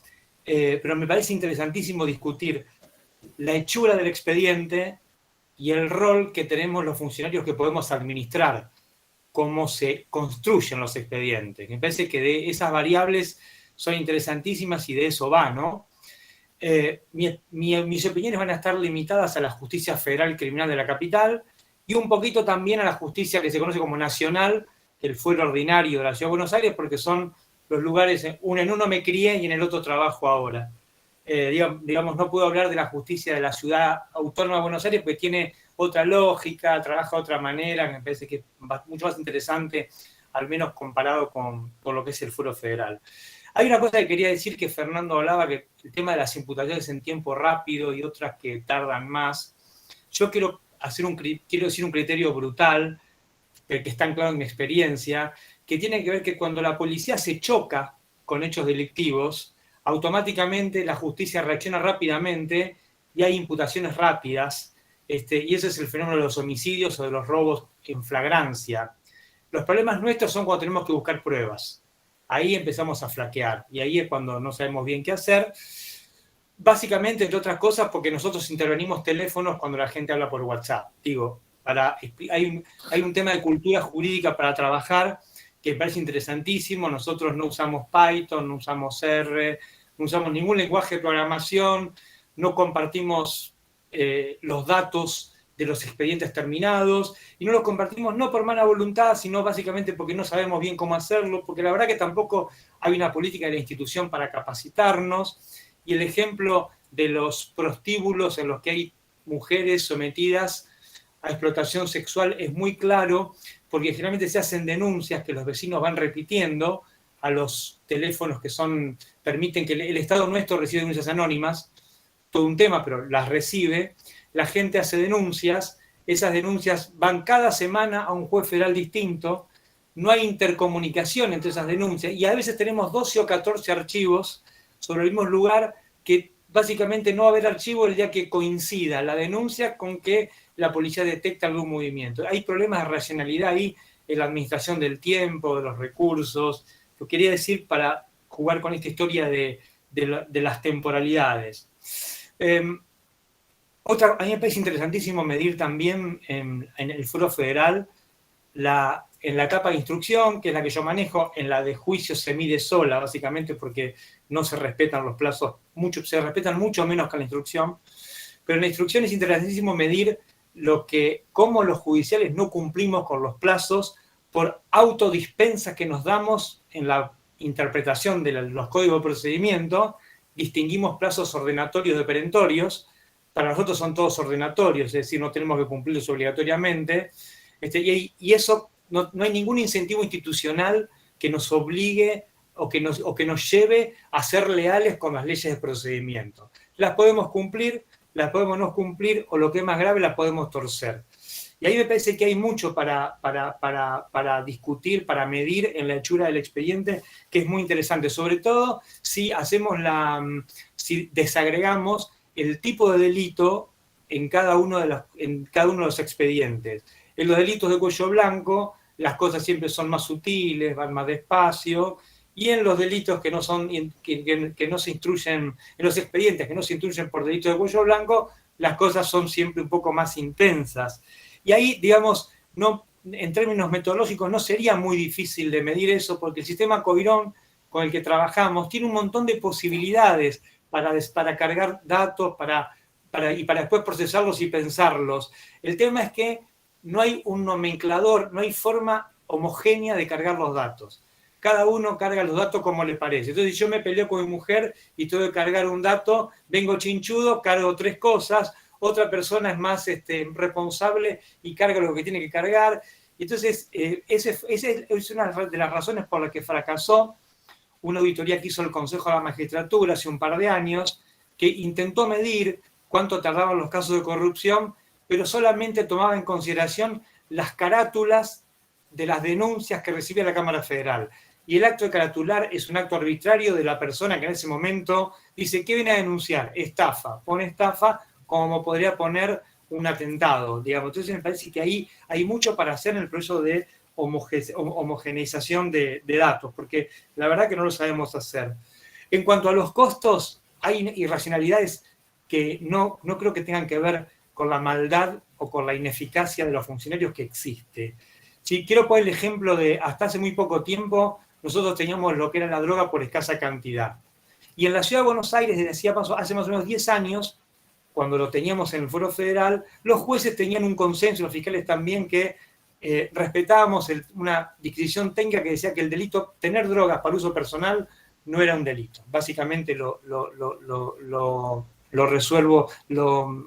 pero me parece interesantísimo discutir la hechura del expediente y el rol que tenemos los funcionarios que podemos administrar, cómo se construyen los expedientes. Me parece que de esas variables son interesantísimas y de eso va, ¿no? Mis opiniones van a estar limitadas a la justicia federal criminal de la capital y un poquito también a la justicia que se conoce como nacional, el fuero ordinario de la Ciudad de Buenos Aires, porque son los lugares, en uno me crié y en el otro trabajo ahora. Digamos, no puedo hablar de la justicia de la Ciudad Autónoma de Buenos Aires porque tiene otra lógica, trabaja de otra manera, me parece que es mucho más interesante, al menos comparado con lo que es el fuero federal. Hay una cosa que quería decir que Fernando hablaba, que el tema de las imputaciones en tiempo rápido y otras que tardan más. Yo quiero decir un criterio brutal, que está anclado en mi experiencia, que tiene que ver que cuando la policía se choca con hechos delictivos, automáticamente la justicia reacciona rápidamente y hay imputaciones rápidas, y ese es el fenómeno de los homicidios o de los robos en flagrancia. Los problemas nuestros son cuando tenemos que buscar pruebas. Ahí empezamos a flaquear y ahí es cuando no sabemos bien qué hacer. Básicamente, entre otras cosas, porque nosotros intervenimos teléfonos cuando la gente habla por WhatsApp. Digo, hay un tema de cultura jurídica para trabajar que me parece interesantísimo. Nosotros no usamos Python, no usamos R, no usamos ningún lenguaje de programación, no compartimos los datos de los expedientes terminados, y no los compartimos no por mala voluntad, sino básicamente porque no sabemos bien cómo hacerlo, porque la verdad que tampoco hay una política de la institución para capacitarnos, y el ejemplo de los prostíbulos en los que hay mujeres sometidas a explotación sexual es muy claro, porque generalmente se hacen denuncias que los vecinos van repitiendo a los teléfonos que permiten que el Estado nuestro reciba denuncias anónimas, todo un tema, pero las recibe. La gente hace denuncias, esas denuncias van cada semana a un juez federal distinto, no hay intercomunicación entre esas denuncias, y a veces tenemos 12 o 14 archivos sobre el mismo lugar, que básicamente no va a haber archivo el día que coincida la denuncia con que la policía detecta algún movimiento. Hay problemas de racionalidad ahí en la administración del tiempo, de los recursos. Lo quería decir para jugar con esta historia de las temporalidades. A mí me parece interesantísimo medir también en el fuero federal en la capa de instrucción, que es la que yo manejo. En la de juicio se mide sola, básicamente porque no se respetan los plazos, se respetan mucho menos que en la instrucción, pero en la instrucción es interesantísimo medir cómo los judiciales no cumplimos con los plazos por autodispensas que nos damos en la interpretación de los códigos de procedimiento. Distinguimos plazos ordenatorios de perentorios. Para nosotros son todos ordenatorios, es decir, no tenemos que cumplirlos obligatoriamente, y eso no hay ningún incentivo institucional que nos obligue o que nos lleve a ser leales con las leyes de procedimiento. Las podemos cumplir, las podemos no cumplir, o lo que es más grave, las podemos torcer. Y ahí me parece que hay mucho para discutir, para medir en la hechura del expediente, que es muy interesante, sobre todo si desagregamos el tipo de delito en cada uno de los expedientes. En los delitos de cuello blanco, las cosas siempre son más sutiles, van más despacio, y en los delitos que no son, que no se instruyen, en los expedientes que no se instruyen por delito de cuello blanco, las cosas son siempre un poco más intensas. Y ahí, digamos, no, en términos metodológicos no sería muy difícil de medir eso, porque el sistema Coirón con el que trabajamos tiene un montón de posibilidades para cargar datos, para después procesarlos y pensarlos. El tema es que no hay un nomenclador, no hay forma homogénea de cargar los datos. Cada uno carga los datos como le parece. Entonces, si yo me peleo con mi mujer y tengo que cargar un dato, vengo chinchudo, cargo 3 cosas, otra persona es más responsable y carga lo que tiene que cargar. Entonces, esa es una de las razones por las que fracasó una auditoría que hizo el Consejo de la Magistratura hace un par de años, que intentó medir cuánto tardaban los casos de corrupción, pero solamente tomaba en consideración las carátulas de las denuncias que recibía la Cámara Federal. Y el acto de caratular es un acto arbitrario de la persona que en ese momento dice, ¿qué viene a denunciar? Estafa. Pone estafa como podría poner un atentado, digamos. Entonces me parece que ahí hay mucho para hacer en el proceso de homogeneización de datos, porque la verdad que no lo sabemos hacer. En cuanto a los costos, hay irracionalidades que no creo que tengan que ver con la maldad o con la ineficacia de los funcionarios que existe. Si quiero poner el ejemplo de hasta hace muy poco tiempo, nosotros teníamos lo que era la droga por escasa cantidad. Y en la Ciudad de Buenos Aires, desde hace más o menos 10 años, cuando lo teníamos en el Foro Federal, los jueces tenían un consenso, los fiscales también, que respetábamos una disquisición técnica que decía que el delito, tener drogas para uso personal, no era un delito. Básicamente lo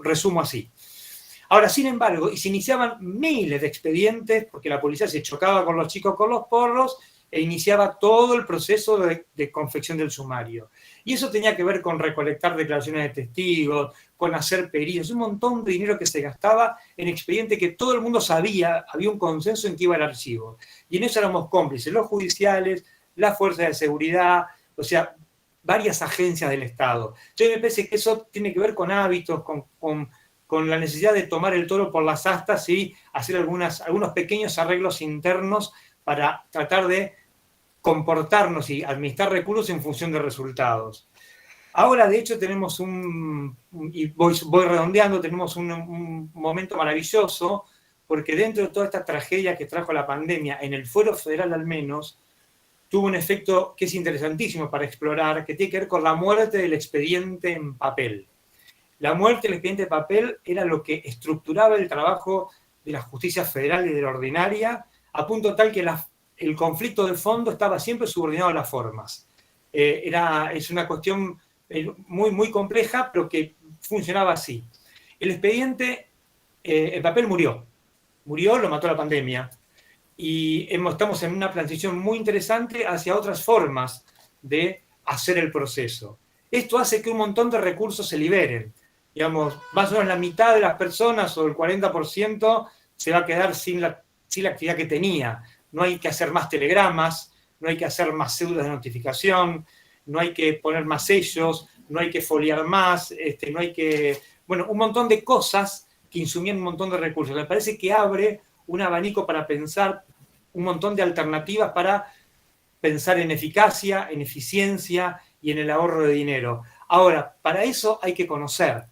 resumo así. Ahora, sin embargo, y se iniciaban miles de expedientes, porque la policía se chocaba con los chicos con los porros, e iniciaba todo el proceso de confección del sumario. Y eso tenía que ver con recolectar declaraciones de testigos, con hacer pericias, un montón de dinero que se gastaba en expedientes que todo el mundo sabía, había un consenso en que iba al archivo. Y en eso éramos cómplices, los judiciales, las fuerzas de seguridad, o sea, varias agencias del Estado. Entonces me parece que eso tiene que ver con hábitos, con la necesidad de tomar el toro por las astas y hacer algunos pequeños arreglos internos para tratar de comportarnos y administrar recursos en función de resultados. Ahora, de hecho, tenemos y voy redondeando, tenemos un momento maravilloso, porque dentro de toda esta tragedia que trajo la pandemia, en el Fuero Federal al menos, tuvo un efecto que es interesantísimo para explorar, que tiene que ver con la muerte del expediente en papel. La muerte del expediente en papel era lo que estructuraba el trabajo de la justicia federal y de la ordinaria, a punto tal que el conflicto de fondo estaba siempre subordinado a las formas. Es una cuestión muy, muy compleja, pero que funcionaba así. El expediente, el papel murió, lo mató la pandemia, y estamos en una transición muy interesante hacia otras formas de hacer el proceso. Esto hace que un montón de recursos se liberen. Digamos, más o menos la mitad de las personas, o el 40%, se va a quedar sin la actividad que tenía. No hay que hacer más telegramas, no hay que hacer más cédulas de notificación, no hay que poner más sellos, no hay que foliar más, no hay que... Bueno, un montón de cosas que insumían un montón de recursos. Me parece que abre un abanico para pensar un montón de alternativas para pensar en eficacia, en eficiencia y en el ahorro de dinero. Ahora, para eso hay que conocer,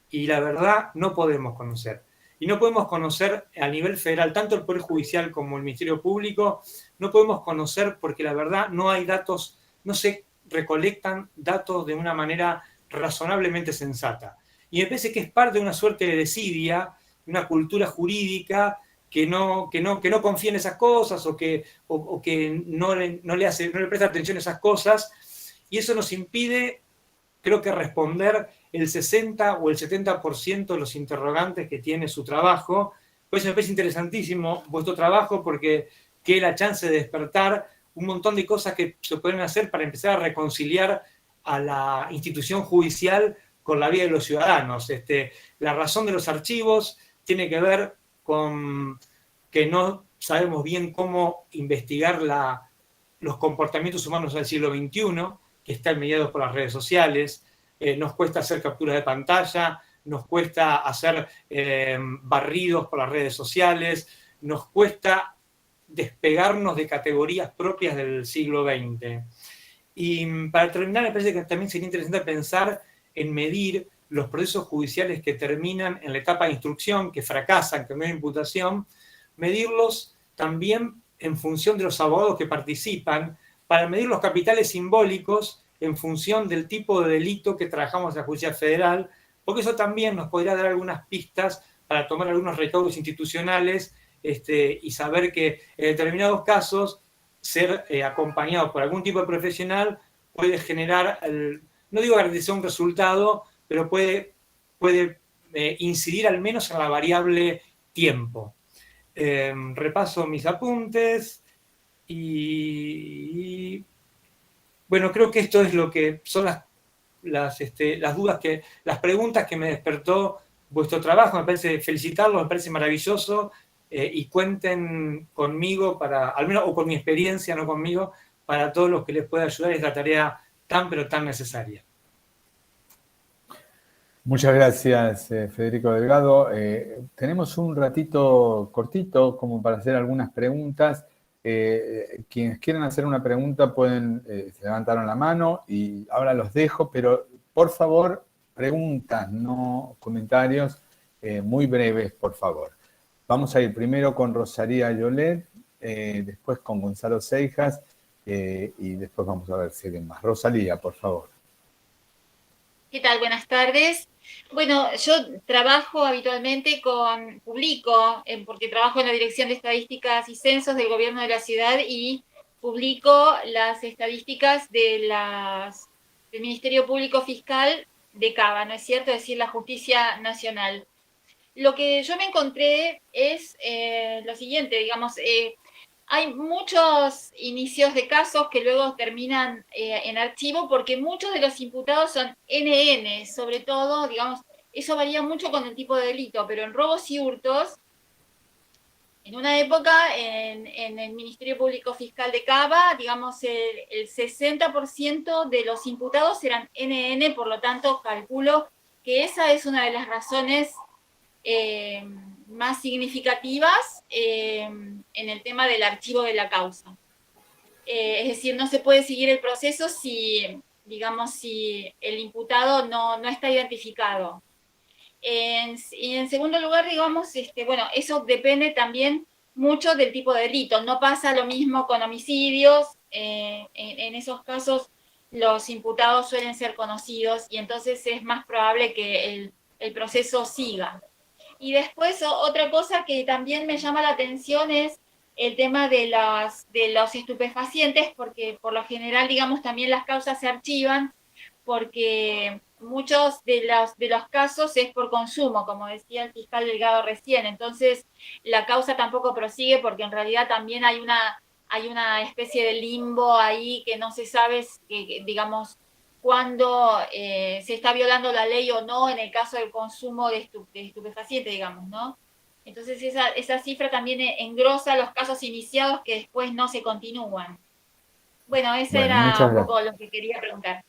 y la verdad no podemos conocer. Y no podemos conocer a nivel federal, tanto el Poder Judicial como el Ministerio Público, no podemos conocer porque la verdad no hay datos, no se recolectan datos de una manera razonablemente sensata. Y me parece que es parte de una suerte de desidia, de una cultura jurídica que no confía en esas cosas o que no le presta atención a esas cosas, y eso nos impide, creo que, responder el 60 o el 70% de los interrogantes que tiene su trabajo. Por eso me parece interesantísimo vuestro trabajo, porque que la chance de despertar un montón de cosas que se pueden hacer para empezar a reconciliar a la institución judicial con la vida de los ciudadanos. La razón de los archivos tiene que ver con que no sabemos bien cómo investigar los comportamientos humanos del siglo XXI, que están mediados por las redes sociales. Nos cuesta hacer capturas de pantalla, nos cuesta hacer barridos por las redes sociales, nos cuesta despegarnos de categorías propias del siglo XX. Y para terminar, me parece que también sería interesante pensar en medir los procesos judiciales que terminan en la etapa de instrucción, que fracasan, que no hay imputación, medirlos también en función de los abogados que participan, para medir los capitales simbólicos en función del tipo de delito que trabajamos en la Justicia Federal, porque eso también nos podría dar algunas pistas para tomar algunos recaudos institucionales y saber que en determinados casos ser acompañado por algún tipo de profesional puede generar, no digo garantizar un resultado, pero puede incidir al menos en la variable tiempo. Repaso mis apuntes y bueno, creo que esto es lo que son las dudas, las preguntas que me despertó vuestro trabajo. Me parece felicitarlos, me parece maravilloso, y cuenten conmigo al menos, o con mi experiencia, no conmigo, para todos los que les pueda ayudar en esta tarea tan pero tan necesaria. Muchas gracias, Federico Delgado. Tenemos un ratito cortito como para hacer algunas preguntas. Quienes quieran hacer una pregunta pueden, se levantaron la mano y ahora los dejo, pero por favor, preguntas, no comentarios, muy breves, por favor. Vamos a ir primero con Rosalía Yolet, después con Gonzalo Seijas, y después vamos a ver si hay más. Rosalía, por favor. ¿Qué tal? Buenas tardes. Bueno, yo trabajo habitualmente publico, porque trabajo en la Dirección de Estadísticas y Censos del Gobierno de la Ciudad y publico las estadísticas del Ministerio Público Fiscal de Cava, ¿no es cierto? Es decir, la Justicia Nacional. Lo que yo me encontré es lo siguiente, digamos, hay muchos inicios de casos que luego terminan en archivo porque muchos de los imputados son NN, sobre todo, digamos, eso varía mucho con el tipo de delito, pero en robos y hurtos, en una época en el Ministerio Público Fiscal de Cava, digamos, el 60% de los imputados eran NN, por lo tanto, calculo que esa es una de las razones más significativas en el tema del archivo de la causa. Es decir, no se puede seguir el proceso si, digamos, si el imputado no está identificado. Y en segundo lugar, digamos, bueno, eso depende también mucho del tipo de delito. No pasa lo mismo con homicidios. En esos casos los imputados suelen ser conocidos y entonces es más probable que el proceso siga. Y después otra cosa que también me llama la atención es el tema de los estupefacientes, porque por lo general, digamos, también las causas se archivan, porque muchos de los casos es por consumo, como decía el fiscal Delgado recién. Entonces, la causa tampoco prosigue porque en realidad también hay una especie de limbo ahí que no se sabe, digamos, cuando se está violando la ley o no en el caso del consumo de estupefacientes, digamos, ¿no? Entonces esa cifra también engrosa los casos iniciados que después no se continúan. Bueno, era un poco lo que quería preguntar.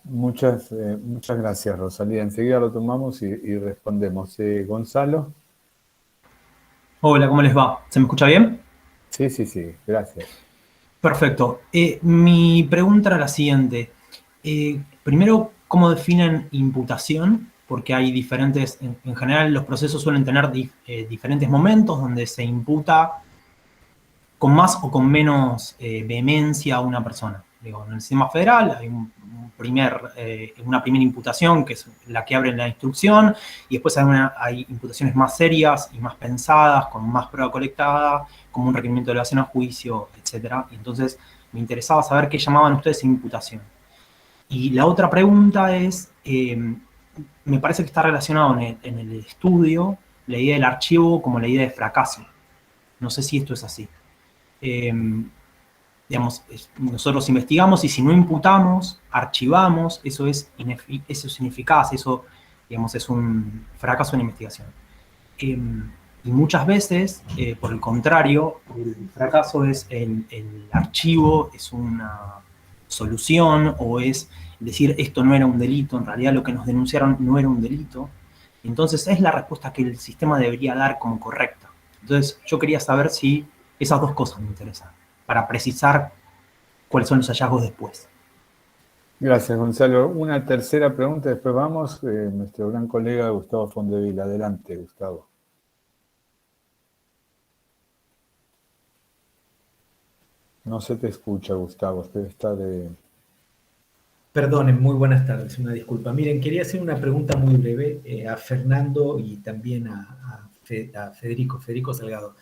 Muchas gracias, Rosalía. Enseguida lo tomamos y respondemos. Gonzalo. Hola, ¿cómo les va? ¿Se me escucha bien? Sí, gracias. Perfecto. Mi pregunta era la siguiente. Primero, ¿cómo definen imputación? Porque hay diferentes, en general los procesos suelen tener diferentes momentos donde se imputa con más o con menos vehemencia a una persona. Digo, en el sistema federal hay una primera imputación, que es la que abre la instrucción, y después hay imputaciones más serias y más pensadas, con más prueba colectada, como un requerimiento de elevación a juicio, etc. Y entonces me interesaba saber qué llamaban ustedes imputación. Y la otra pregunta es, me parece que está relacionado en el estudio la idea del archivo como la idea de fracaso. No sé si esto es así. Digamos, nosotros investigamos y si no imputamos, archivamos, eso es ineficaz, eso, digamos, es un fracaso en investigación. Y muchas veces, por el contrario, el fracaso es el archivo, es una solución o es decir esto no era un delito, en realidad lo que nos denunciaron no era un delito. Entonces es la respuesta que el sistema debería dar como correcta. Entonces yo quería saber si Esas dos cosas me interesan, para precisar cuáles son los hallazgos después. Gracias, Gonzalo. Una tercera pregunta, después vamos. Nuestro gran colega Gustavo Fondevila. Adelante, Gustavo. No se te escucha, Gustavo. Usted está de... Perdonen, muy buenas tardes, una disculpa. Miren, quería hacer una pregunta muy breve a Fernando y también a Federico Salgado.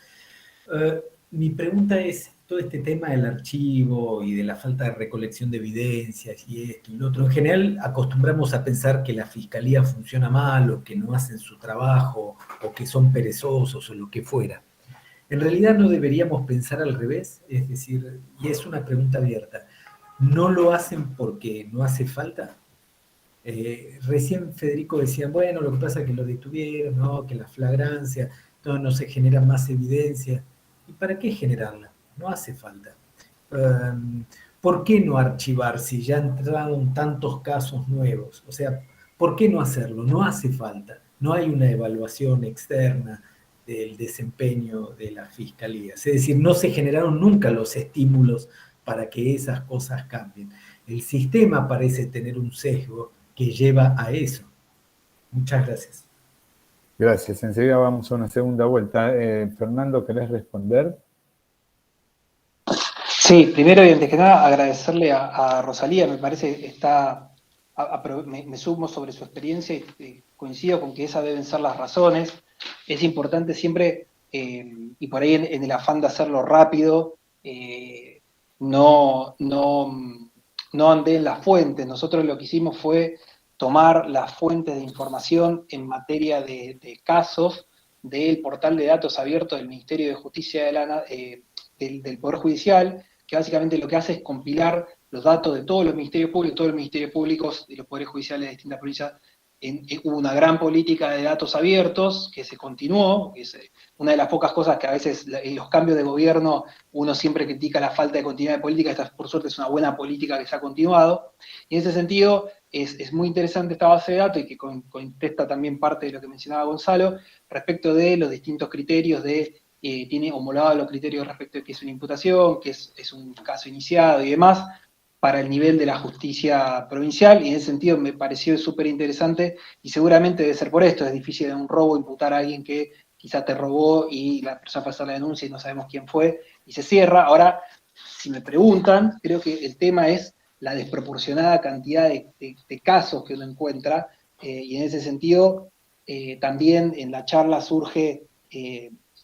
Mi pregunta es, todo este tema del archivo y de la falta de recolección de evidencias y esto y lo otro, en general acostumbramos a pensar que la fiscalía funciona mal o que no hacen su trabajo o que son perezosos o lo que fuera. En realidad no deberíamos pensar al revés, es decir, y es una pregunta abierta, ¿no lo hacen porque no hace falta? Recién Federico decía, bueno, lo que pasa es que lo detuvieron, ¿no? Que la flagrancia, no se genera más evidencia. ¿Y para qué generarla? No hace falta. ¿Por qué no archivar si ya entraron tantos casos nuevos? O sea, ¿por qué no hacerlo? No hace falta. No hay una evaluación externa del desempeño de la fiscalía. Es decir, no se generaron nunca los estímulos para que esas cosas cambien. El sistema parece tener un sesgo que lleva a eso. Muchas gracias. Gracias. Enseguida vamos a una segunda vuelta. Fernando, ¿querés responder? Sí, primero y antes que nada agradecerle a Rosalía, me parece me sumo sobre su experiencia y coincido con que esas deben ser las razones. Es importante siempre, y por ahí en el afán de hacerlo rápido, no andé en las fuentes. Nosotros lo que hicimos fue tomar las fuentes de información en materia de casos del portal de datos abiertos del Ministerio de Justicia del Poder Judicial, que básicamente lo que hace es compilar los datos de todos los ministerios públicos de los poderes judiciales de distintas provincias. Hubo una gran política de datos abiertos que se continuó, que es una de las pocas cosas que a veces en los cambios de gobierno uno siempre critica la falta de continuidad de política. Esta por suerte es una buena política que se ha continuado, y en ese sentido es muy interesante esta base de datos y que contesta también parte de lo que mencionaba Gonzalo respecto de los distintos criterios tiene homologados los criterios respecto de qué es una imputación, qué es un caso iniciado y demás, para el nivel de la justicia provincial, y en ese sentido me pareció súper interesante, y seguramente debe ser por esto. Es difícil de un robo imputar a alguien que quizá te robó y la persona fue a hacer la denuncia y no sabemos quién fue, y se cierra. Ahora, si me preguntan, creo que el tema es la desproporcionada cantidad de casos que uno encuentra, y en ese sentido, también en la charla surge,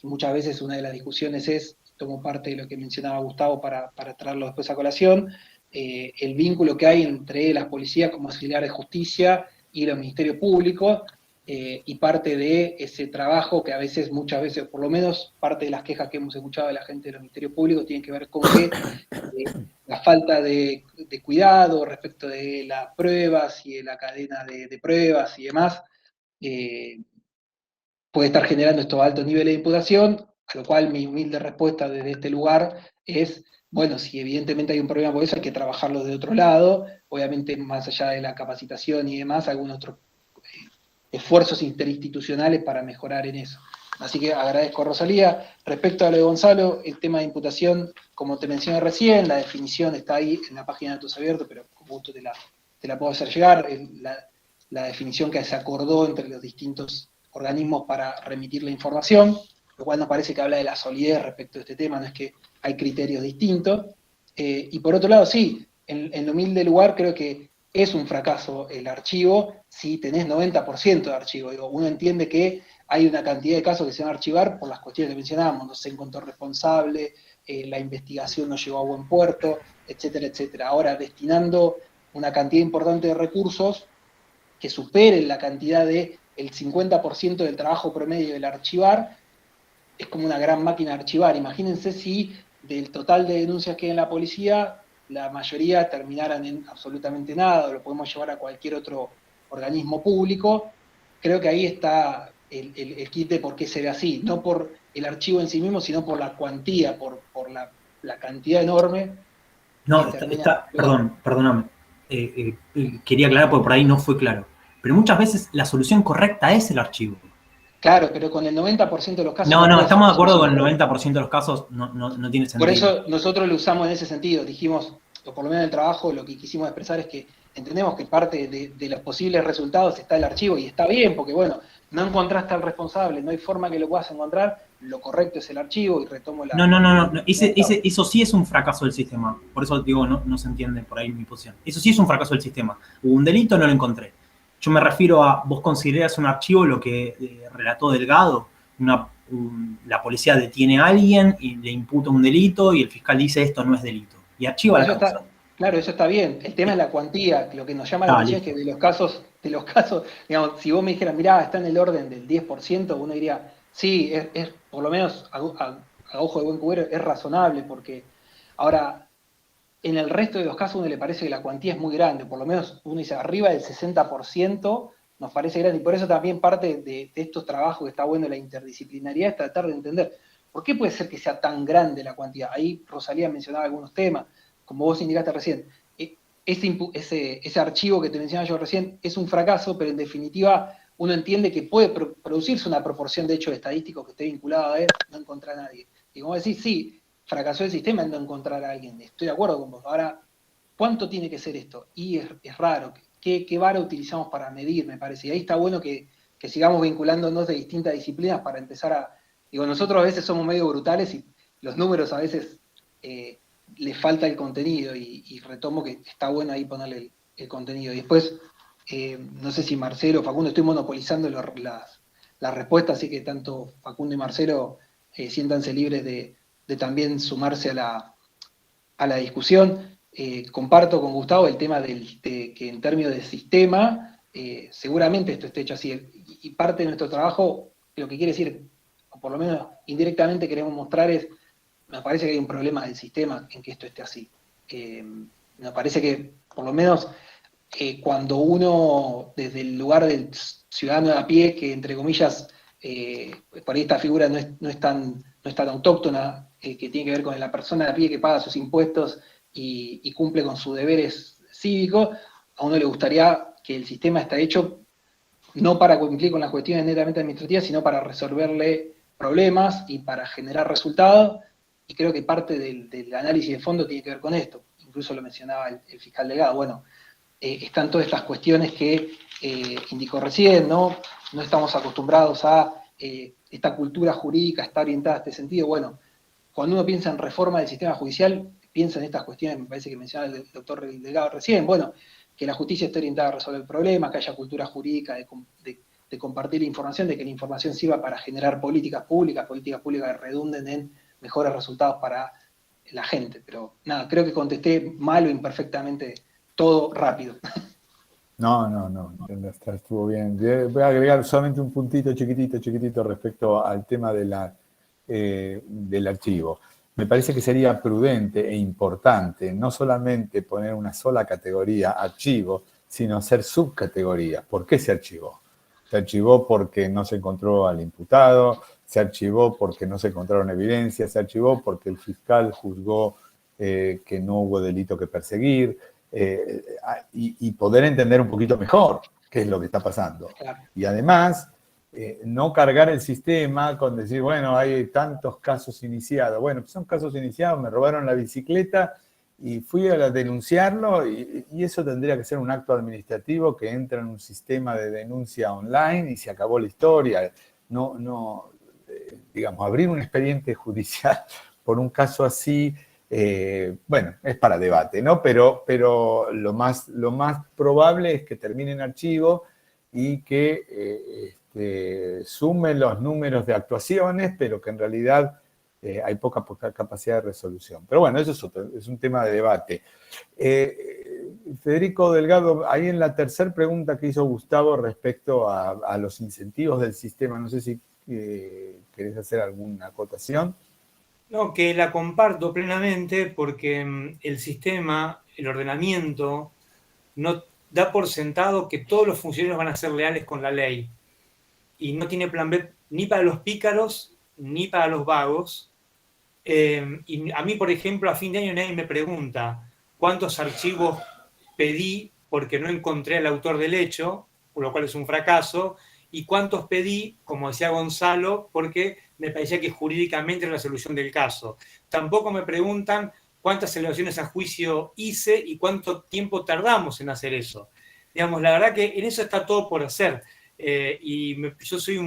muchas veces una de las discusiones tomo parte de lo que mencionaba Gustavo para traerlo después a colación, el vínculo que hay entre las policías como auxiliares de justicia y los ministerios públicos, y parte de ese trabajo que muchas veces, por lo menos parte de las quejas que hemos escuchado de la gente de los ministerios públicos tienen que ver con que la falta de cuidado respecto de las pruebas y de la cadena de pruebas y demás, puede estar generando estos altos niveles de imputación, a lo cual mi humilde respuesta desde este lugar es, bueno, si evidentemente hay un problema por eso, hay que trabajarlo de otro lado, obviamente más allá de la capacitación y demás, algunos otros esfuerzos interinstitucionales para mejorar en eso. Así que agradezco a Rosalía. Respecto a lo de Gonzalo, el tema de imputación, como te mencioné recién, la definición está ahí en la página de Datos Abiertos, pero con gusto te la puedo hacer llegar, la definición que se acordó entre los distintos organismos para remitir la información, lo cual nos parece que habla de la solidez respecto a este tema, no es que hay criterios distintos. Y por otro lado, sí, en lo humilde lugar creo que es un fracaso el archivo si tenés 90% de archivo. Digo, uno entiende que hay una cantidad de casos que se van a archivar por las cuestiones que mencionábamos, no se encontró responsable, la investigación no llegó a buen puerto, etcétera, etcétera. Ahora, destinando una cantidad importante de recursos que superen la cantidad el 50% del trabajo promedio del archivar, es como una gran máquina de archivar. Imagínense si del total de denuncias que hay en la policía, la mayoría terminaran en absolutamente nada, o lo podemos llevar a cualquier otro organismo público. Creo que ahí está el kit de por qué se ve así, no por el archivo en sí mismo, sino por la cuantía, por la cantidad enorme. No, perdóname. Quería aclarar porque por ahí no fue claro. Pero muchas veces la solución correcta es el archivo. Claro, pero con el 90% de los casos... No, puede estamos de ser acuerdo con el solución. 90% de los casos, no tiene sentido. Por eso nosotros lo usamos en ese sentido. Dijimos, o por lo menos en el trabajo, lo que quisimos expresar es que entendemos que parte de los posibles resultados está el archivo, y está bien, porque bueno, no encontraste al responsable, no hay forma que lo puedas encontrar, lo correcto es el archivo, y retomo la... No. Eso sí es un fracaso del sistema. Por eso digo, no se entiende por ahí mi posición. Eso sí es un fracaso del sistema. Hubo un delito, no lo encontré. Yo me refiero a, vos considerás un archivo lo que relató Delgado, la policía detiene a alguien y le imputa un delito y el fiscal dice esto no es delito. Y archiva la causa. Claro, eso está bien. El tema es la cuantía. Lo que nos llama la atención es que de los casos, digamos, si vos me dijeras, mirá, está en el orden del 10%, uno diría, sí, es por lo menos a ojo de buen cubero, es razonable, porque ahora, en el resto de los casos uno le parece que la cuantía es muy grande, por lo menos uno dice, arriba del 60% nos parece grande, y por eso también parte de estos trabajos que está bueno la interdisciplinariedad es tratar de entender por qué puede ser que sea tan grande la cuantía. Ahí Rosalía mencionaba algunos temas, como vos indicaste recién, ese archivo que te mencionaba yo recién es un fracaso, pero en definitiva uno entiende que puede producirse una proporción de hechos estadísticos que esté vinculado a él, no encontrar a nadie. Y como decís, sí, fracasó el sistema en no encontrar a alguien, estoy de acuerdo con vos. Ahora, ¿cuánto tiene que ser esto? Y es raro, ¿qué vara utilizamos para medir, me parece? Y ahí está bueno que sigamos vinculándonos de distintas disciplinas para empezar a... Digo, nosotros a veces somos medio brutales y los números a veces les falta el contenido, y retomo que está bueno ahí ponerle el contenido. Y después, no sé si Marcelo o Facundo, estoy monopolizando las respuestas, así que tanto Facundo y Marcelo siéntanse libres de también sumarse a la discusión. Comparto con Gustavo el tema que en términos de sistema, seguramente esto esté hecho así, y parte de nuestro trabajo, lo que quiere decir, o por lo menos indirectamente queremos mostrar es, me parece que hay un problema del sistema en que esto esté así. Me parece que, por lo menos, cuando uno, desde el lugar del ciudadano de a pie, que entre comillas, por ahí esta figura no es tan autóctona, que tiene que ver con la persona de a pie que paga sus impuestos y cumple con sus deberes cívicos, a uno le gustaría que el sistema esté hecho no para cumplir con las cuestiones netamente administrativas, sino para resolverle problemas y para generar resultados. Y creo que parte del análisis de fondo tiene que ver con esto. Incluso lo mencionaba el fiscal Delgado. Bueno, están todas estas cuestiones que indicó recién, ¿no? No estamos acostumbrados a esta cultura jurídica, está orientada a este sentido. Bueno, cuando uno piensa en reforma del sistema judicial, piensa en estas cuestiones, me parece que mencionaba el doctor Delgado recién. Bueno, que la justicia esté orientada a resolver problemas, que haya cultura jurídica de compartir la información, de que la información sirva para generar políticas públicas que redunden en mejores resultados para la gente. Pero nada, creo que contesté mal o imperfectamente todo rápido. No, estuvo bien. Voy a agregar solamente un puntito chiquitito respecto al tema del archivo. Me parece que sería prudente e importante no solamente poner una sola categoría archivo, sino hacer subcategorías. ¿Por qué se archivó? Se archivó porque no se encontró al imputado, se archivó porque no se encontraron evidencias, se archivó porque el fiscal juzgó que no hubo delito que perseguir, y poder entender un poquito mejor qué es lo que está pasando. Claro. Y además, no cargar el sistema con decir, bueno, hay tantos casos iniciados. Bueno, pues son casos iniciados, me robaron la bicicleta y fui a denunciarlo, y eso tendría que ser un acto administrativo que entra en un sistema de denuncia online y se acabó la historia. Digamos, abrir un expediente judicial por un caso así, bueno, es para debate, ¿no? Pero lo más probable es que termine en archivo y que sume los números de actuaciones, pero que en realidad hay poca capacidad de resolución. Pero bueno, eso es un tema de debate. Federico Delgado, ahí en la tercera pregunta que hizo Gustavo respecto a los incentivos del sistema, no sé si querés hacer alguna acotación. No, que la comparto plenamente porque el sistema, el ordenamiento, no da por sentado que todos los funcionarios van a ser leales con la ley. Y no tiene plan B ni para los pícaros ni para los vagos. Y a mí, por ejemplo, a fin de año nadie me pregunta cuántos archivos pedí porque no encontré al autor del hecho, por lo cual es un fracaso, y cuántos pedí, como decía Gonzalo, porque me parecía que jurídicamente era la solución del caso. Tampoco me preguntan cuántas elevaciones a juicio hice y cuánto tiempo tardamos en hacer eso. Digamos, la verdad que en eso está todo por hacer. Yo soy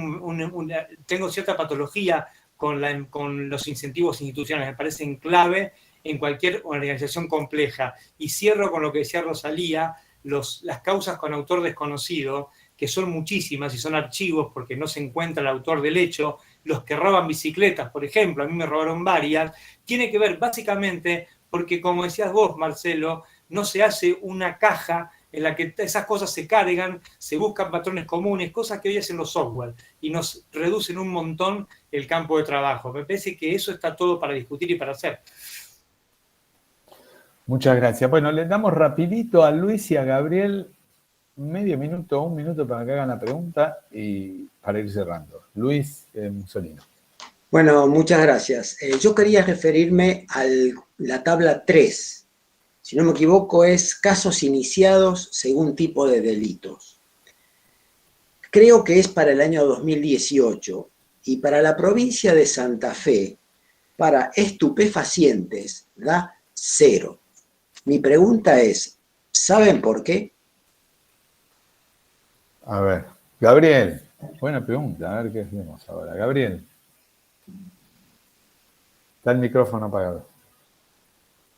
tengo cierta patología con los incentivos institucionales, me parecen clave en cualquier organización compleja. Y cierro con lo que decía Rosalía, las causas con autor desconocido, que son muchísimas y son archivos porque no se encuentra el autor del hecho, los que roban bicicletas, por ejemplo, a mí me robaron varias, tiene que ver básicamente porque, como decías vos, Marcelo, no se hace una caja en la que esas cosas se cargan, se buscan patrones comunes, cosas que hoy hacen los software, y nos reducen un montón el campo de trabajo. Me parece que eso está todo para discutir y para hacer. Muchas gracias. Bueno, le damos rapidito a Luis y a Gabriel medio minuto, un minuto para que hagan la pregunta y para ir cerrando. Luis Mussolino. Bueno, muchas gracias. Yo quería referirme a la tabla 3. Si no me equivoco, es casos iniciados según tipo de delitos. Creo que es para el año 2018 y para la provincia de Santa Fe, para estupefacientes, da 0. Mi pregunta es, ¿saben por qué? A ver, Gabriel, buena pregunta, a ver qué hacemos ahora. Gabriel, está el micrófono apagado.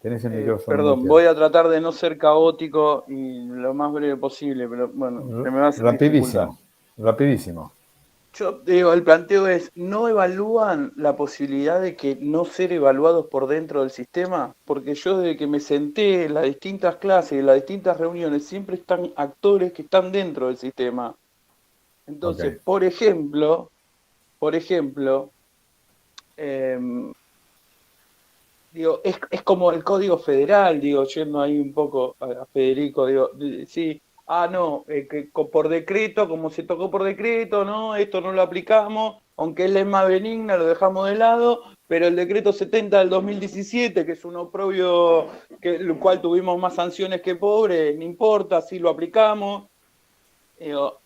Tenés el micrófono. Perdón, voy a tratar de no ser caótico y lo más breve posible, pero bueno, se me va a hacer rapidísimo. Yo digo, el planteo es, ¿no evalúan la posibilidad de que no ser evaluados por dentro del sistema? Porque yo desde que me senté en las distintas clases y en las distintas reuniones, siempre están actores que están dentro del sistema. Entonces, Okay. por ejemplo, digo, es como el Código Federal, digo, yendo ahí un poco a Federico, digo, sí, no, que por decreto, como se tocó por decreto, no, esto no lo aplicamos, aunque es ley más benigna, lo dejamos de lado, pero el decreto 70 del 2017, que es un oprobio, el cual tuvimos más sanciones que pobres, no importa, sí lo aplicamos, digo,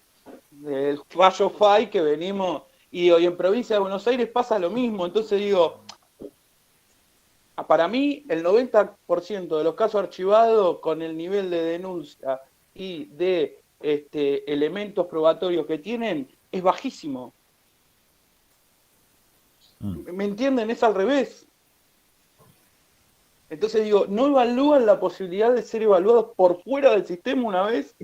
el fallo FAI que venimos, y hoy en provincia de Buenos Aires pasa lo mismo, entonces digo, para mí, el 90% de los casos archivados con el nivel de denuncia y de elementos probatorios que tienen es bajísimo. ¿Me entienden? Es al revés. Entonces digo, ¿no evalúan la posibilidad de ser evaluados por fuera del sistema una vez?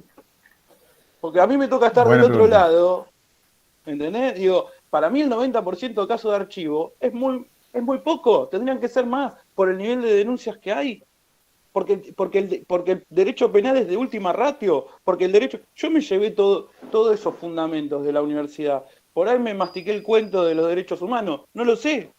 Porque a mí me toca estar del otro lado, ¿entendés? Digo, para mí el 90% de casos de archivo es muy poco, tendrían que ser más por el nivel de denuncias que hay, porque el derecho penal es de última ratio, porque el derecho, yo me llevé todos esos fundamentos de la universidad, por ahí me mastiqué el cuento de los derechos humanos, no lo sé,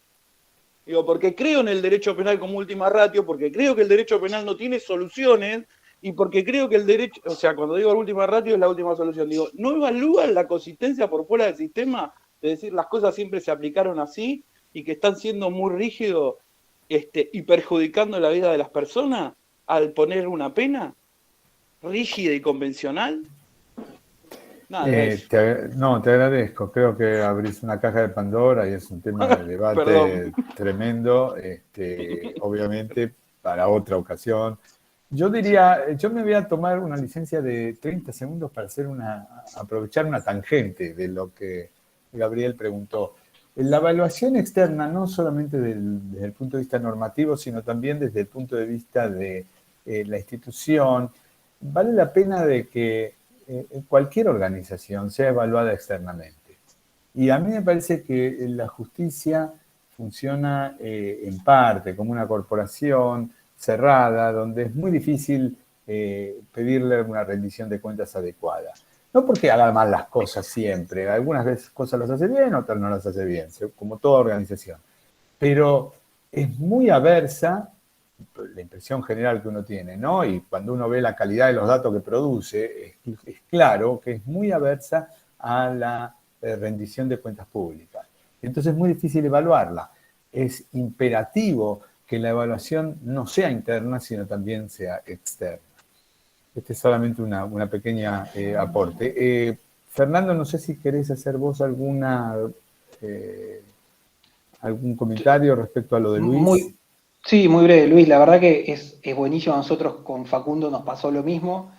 digo, porque creo en el derecho penal como última ratio, porque creo que el derecho penal no tiene soluciones, y porque creo que el derecho, o sea, cuando digo última ratio es la última solución, digo, ¿no evalúan la consistencia por fuera del sistema? De decir, las cosas siempre se aplicaron así, y que están siendo muy rígidos y perjudicando la vida de las personas al poner una pena rígida y convencional. Nada, te agradezco. Creo que abrís una caja de Pandora y es un tema de debate tremendo, obviamente para otra ocasión. Yo diría, yo me voy a tomar una licencia de 30 segundos para aprovechar una tangente de lo que Gabriel preguntó. La evaluación externa, no solamente desde el punto de vista normativo, sino también desde el punto de vista de la institución, vale la pena de que cualquier organización sea evaluada externamente. Y a mí me parece que la justicia funciona en parte como una corporación cerrada, donde es muy difícil pedirle una rendición de cuentas adecuada. No porque haga mal las cosas siempre, algunas veces cosas las hace bien, otras no las hace bien, como toda organización. Pero es muy aversa, la impresión general que uno tiene, ¿no? Y cuando uno ve la calidad de los datos que produce, es claro que es muy aversa a la rendición de cuentas públicas. Entonces es muy difícil evaluarla. Es imperativo que la evaluación no sea interna, sino también sea externa. Este es solamente una pequeña aporte. Fernando, no sé si querés hacer vos algún comentario respecto a lo de Luis. Sí, muy breve, Luis. La verdad que es buenísimo. A nosotros con Facundo nos pasó lo mismo.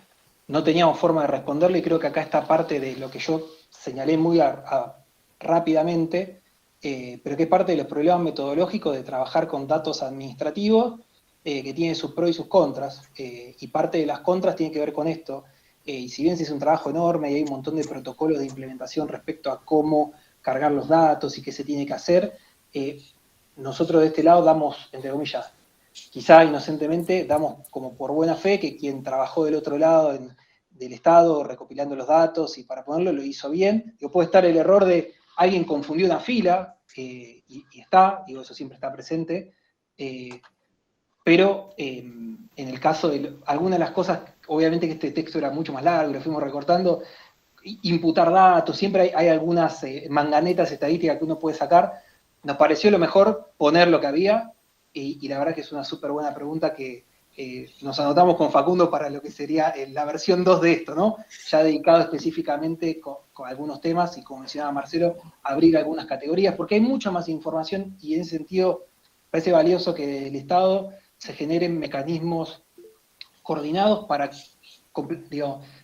No teníamos forma de responderle y creo que acá está parte de lo que yo señalé muy rápidamente, pero que es parte de los problemas metodológicos de trabajar con datos administrativos que tienen sus pros y sus contras. Y parte de las contras tiene que ver con esto. Y si bien se hizo un trabajo enorme y hay un montón de protocolos de implementación respecto a cómo cargar los datos y qué se tiene que hacer, nosotros de este lado damos, entre comillas, quizá inocentemente, damos como por buena fe que quien trabajó del otro lado del Estado recopilando los datos y para ponerlo lo hizo bien. Puede estar el error de alguien confundió una fila, y está, eso siempre está presente, pero en el caso de algunas de las cosas, obviamente que este texto era mucho más largo, lo fuimos recortando, imputar datos, siempre hay algunas manganetas estadísticas que uno puede sacar. Nos pareció lo mejor poner lo que había, y la verdad que es una súper buena pregunta que nos anotamos con Facundo para lo que sería la versión 2 de esto, ¿no? Ya dedicado específicamente con algunos temas y, como mencionaba Marcelo, abrir algunas categorías, porque hay mucha más información y en ese sentido parece valioso que el Estado se generen mecanismos coordinados para,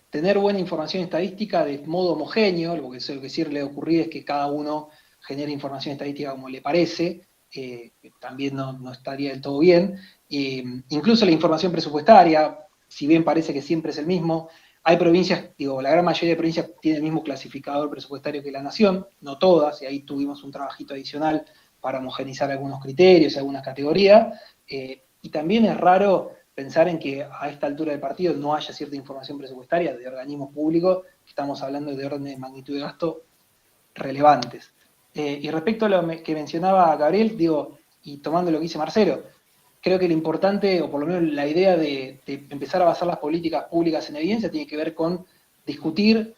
tener buena información estadística de modo homogéneo. Lo que suele ocurrir es que cada uno genera información estadística como le parece, también no estaría del todo bien. Incluso la información presupuestaria, si bien parece que siempre es el mismo, hay provincias, la gran mayoría de provincias tiene el mismo clasificador presupuestario que la Nación, no todas, y ahí tuvimos un trabajito adicional para homogeneizar algunos criterios, algunas categorías, y también es raro pensar en que a esta altura del partido no haya cierta información presupuestaria de organismos públicos. Estamos hablando de orden de magnitud de gasto relevantes. Y respecto a lo que mencionaba Gabriel, y tomando lo que dice Marcelo, creo que lo importante, o por lo menos la idea de empezar a basar las políticas públicas en evidencia, tiene que ver con discutir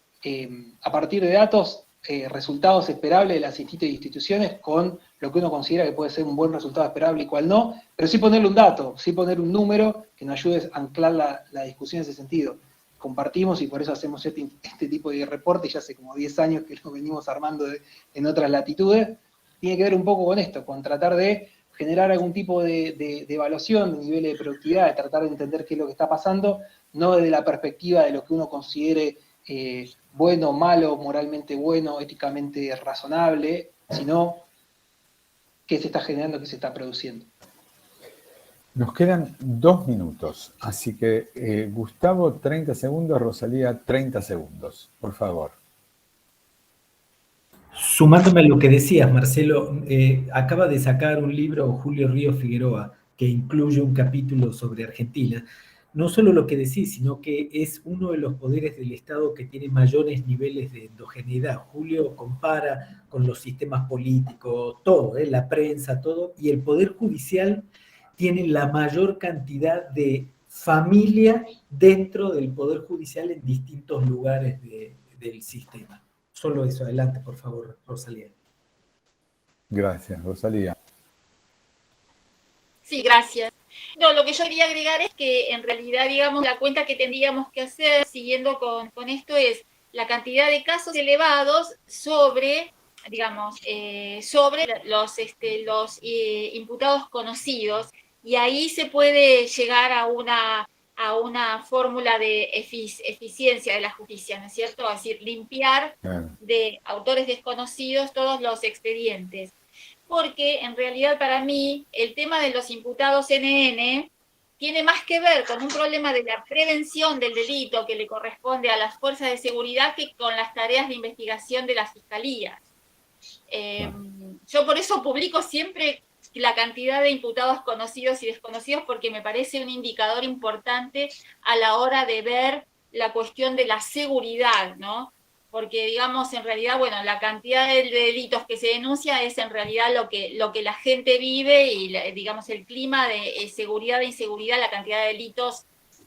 a partir de datos resultados esperables de las instituciones con lo que uno considera que puede ser un buen resultado esperable y cuál no, pero sí ponerle un dato, sí poner un número que nos ayude a anclar la discusión en ese sentido. Compartimos y por eso hacemos este tipo de reporte, ya hace como 10 años que lo venimos armando en otras latitudes. Tiene que ver un poco con esto, con tratar de generar algún tipo de evaluación de niveles de productividad, de tratar de entender qué es lo que está pasando, no desde la perspectiva de lo que uno considere bueno, malo, moralmente bueno, éticamente razonable, sino qué se está generando, qué se está produciendo. Nos quedan 2 minutos, así que Gustavo 30 segundos, Rosalía 30 segundos, por favor. Sumándome a lo que decías, Marcelo, acaba de sacar un libro Julio Ríos Figueroa que incluye un capítulo sobre Argentina. No solo lo que decís, sino que es uno de los poderes del Estado que tiene mayores niveles de endogeneidad. Julio compara con los sistemas políticos, todo, la prensa, todo, y el Poder Judicial tiene la mayor cantidad de familia dentro del Poder Judicial en distintos lugares del sistema. Solo eso, adelante, por favor, Rosalía. Gracias, Rosalía. Sí, gracias. No, lo que yo quería agregar es que en realidad, digamos, la cuenta que tendríamos que hacer, siguiendo con esto, es la cantidad de casos elevados sobre, digamos, sobre los imputados conocidos, y ahí se puede llegar a una fórmula de eficiencia de la justicia, ¿no es cierto? Es decir, limpiar de autores desconocidos todos los expedientes. Porque en realidad para mí el tema de los imputados NN tiene más que ver con un problema de la prevención del delito que le corresponde a las fuerzas de seguridad que con las tareas de investigación de las fiscalías. Yo por eso publico siempre la cantidad de imputados conocidos y desconocidos, porque me parece un indicador importante a la hora de ver la cuestión de la seguridad, ¿no? Porque, digamos, en realidad, bueno, la cantidad de delitos que se denuncia es en realidad lo que la gente vive y, digamos, el clima de seguridad e inseguridad, la cantidad de delitos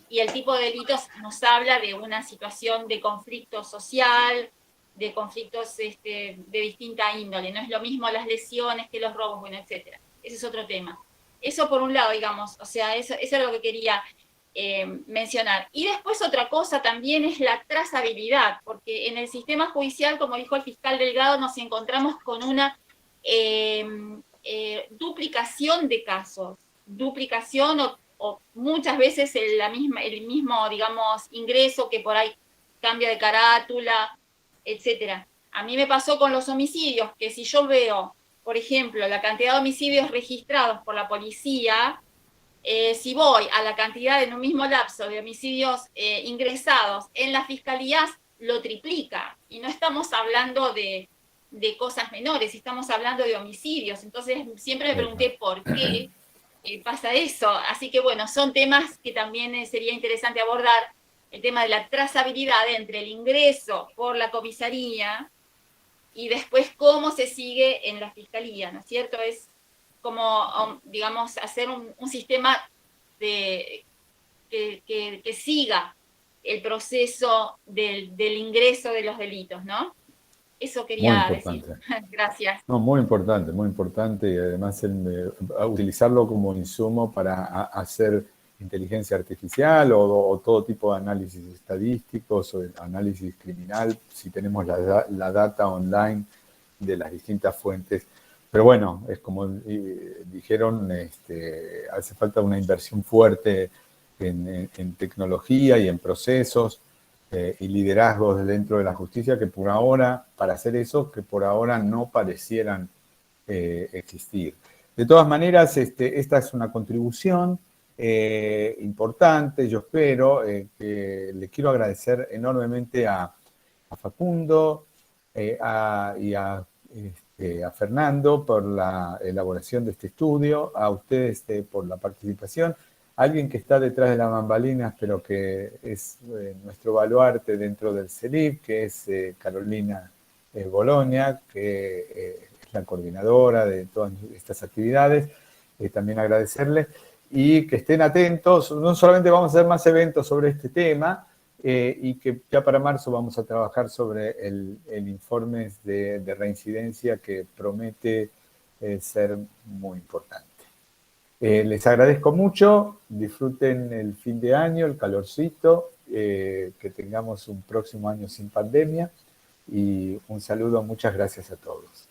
y el tipo de delitos nos habla de una situación de conflicto social, de conflictos de distinta índole. No es lo mismo las lesiones que los robos, bueno, etcétera. Ese es otro tema. Eso por un lado, digamos, o sea, eso es lo que quería. mencionar. Y después otra cosa también es la trazabilidad, porque en el sistema judicial, como dijo el fiscal Delgado, nos encontramos con una duplicación de casos, duplicación o muchas veces el mismo, digamos, ingreso que por ahí cambia de carátula, etcétera. A mí me pasó con los homicidios, que si yo veo, por ejemplo, la cantidad de homicidios registrados por la policía, si voy a la cantidad en un mismo lapso de homicidios ingresados en las fiscalías, lo triplica. Y no estamos hablando de cosas menores, estamos hablando de homicidios. Entonces siempre me pregunté por qué pasa eso. Así que bueno, son temas que también sería interesante abordar, el tema de la trazabilidad entre el ingreso por la comisaría y después cómo se sigue en la fiscalía, ¿no es cierto? Es como, digamos, hacer un sistema que siga el proceso del ingreso de los delitos, ¿no? Eso quería decir. Gracias. No, muy importante, y además utilizarlo como insumo para hacer inteligencia artificial o todo tipo de análisis estadísticos o análisis criminal, si tenemos la data online de las distintas fuentes. Pero bueno, es como dijeron, hace falta una inversión fuerte en tecnología y en procesos y liderazgos dentro de la justicia que por ahora, para hacer eso, que por ahora no parecieran existir. De todas maneras, esta es una contribución importante, yo espero, que le quiero agradecer enormemente a Facundo y a Fernando por la elaboración de este estudio, a ustedes por la participación, a alguien que está detrás de las bambalinas, pero que es nuestro baluarte dentro del CELIP, que es Carolina Bologna, que es la coordinadora de todas estas actividades. También agradecerle y que estén atentos. No solamente vamos a hacer más eventos sobre este tema, y que ya para marzo vamos a trabajar sobre el informe de reincidencia que promete ser muy importante. Les agradezco mucho, disfruten el fin de año, el calorcito, que tengamos un próximo año sin pandemia y un saludo, muchas gracias a todos.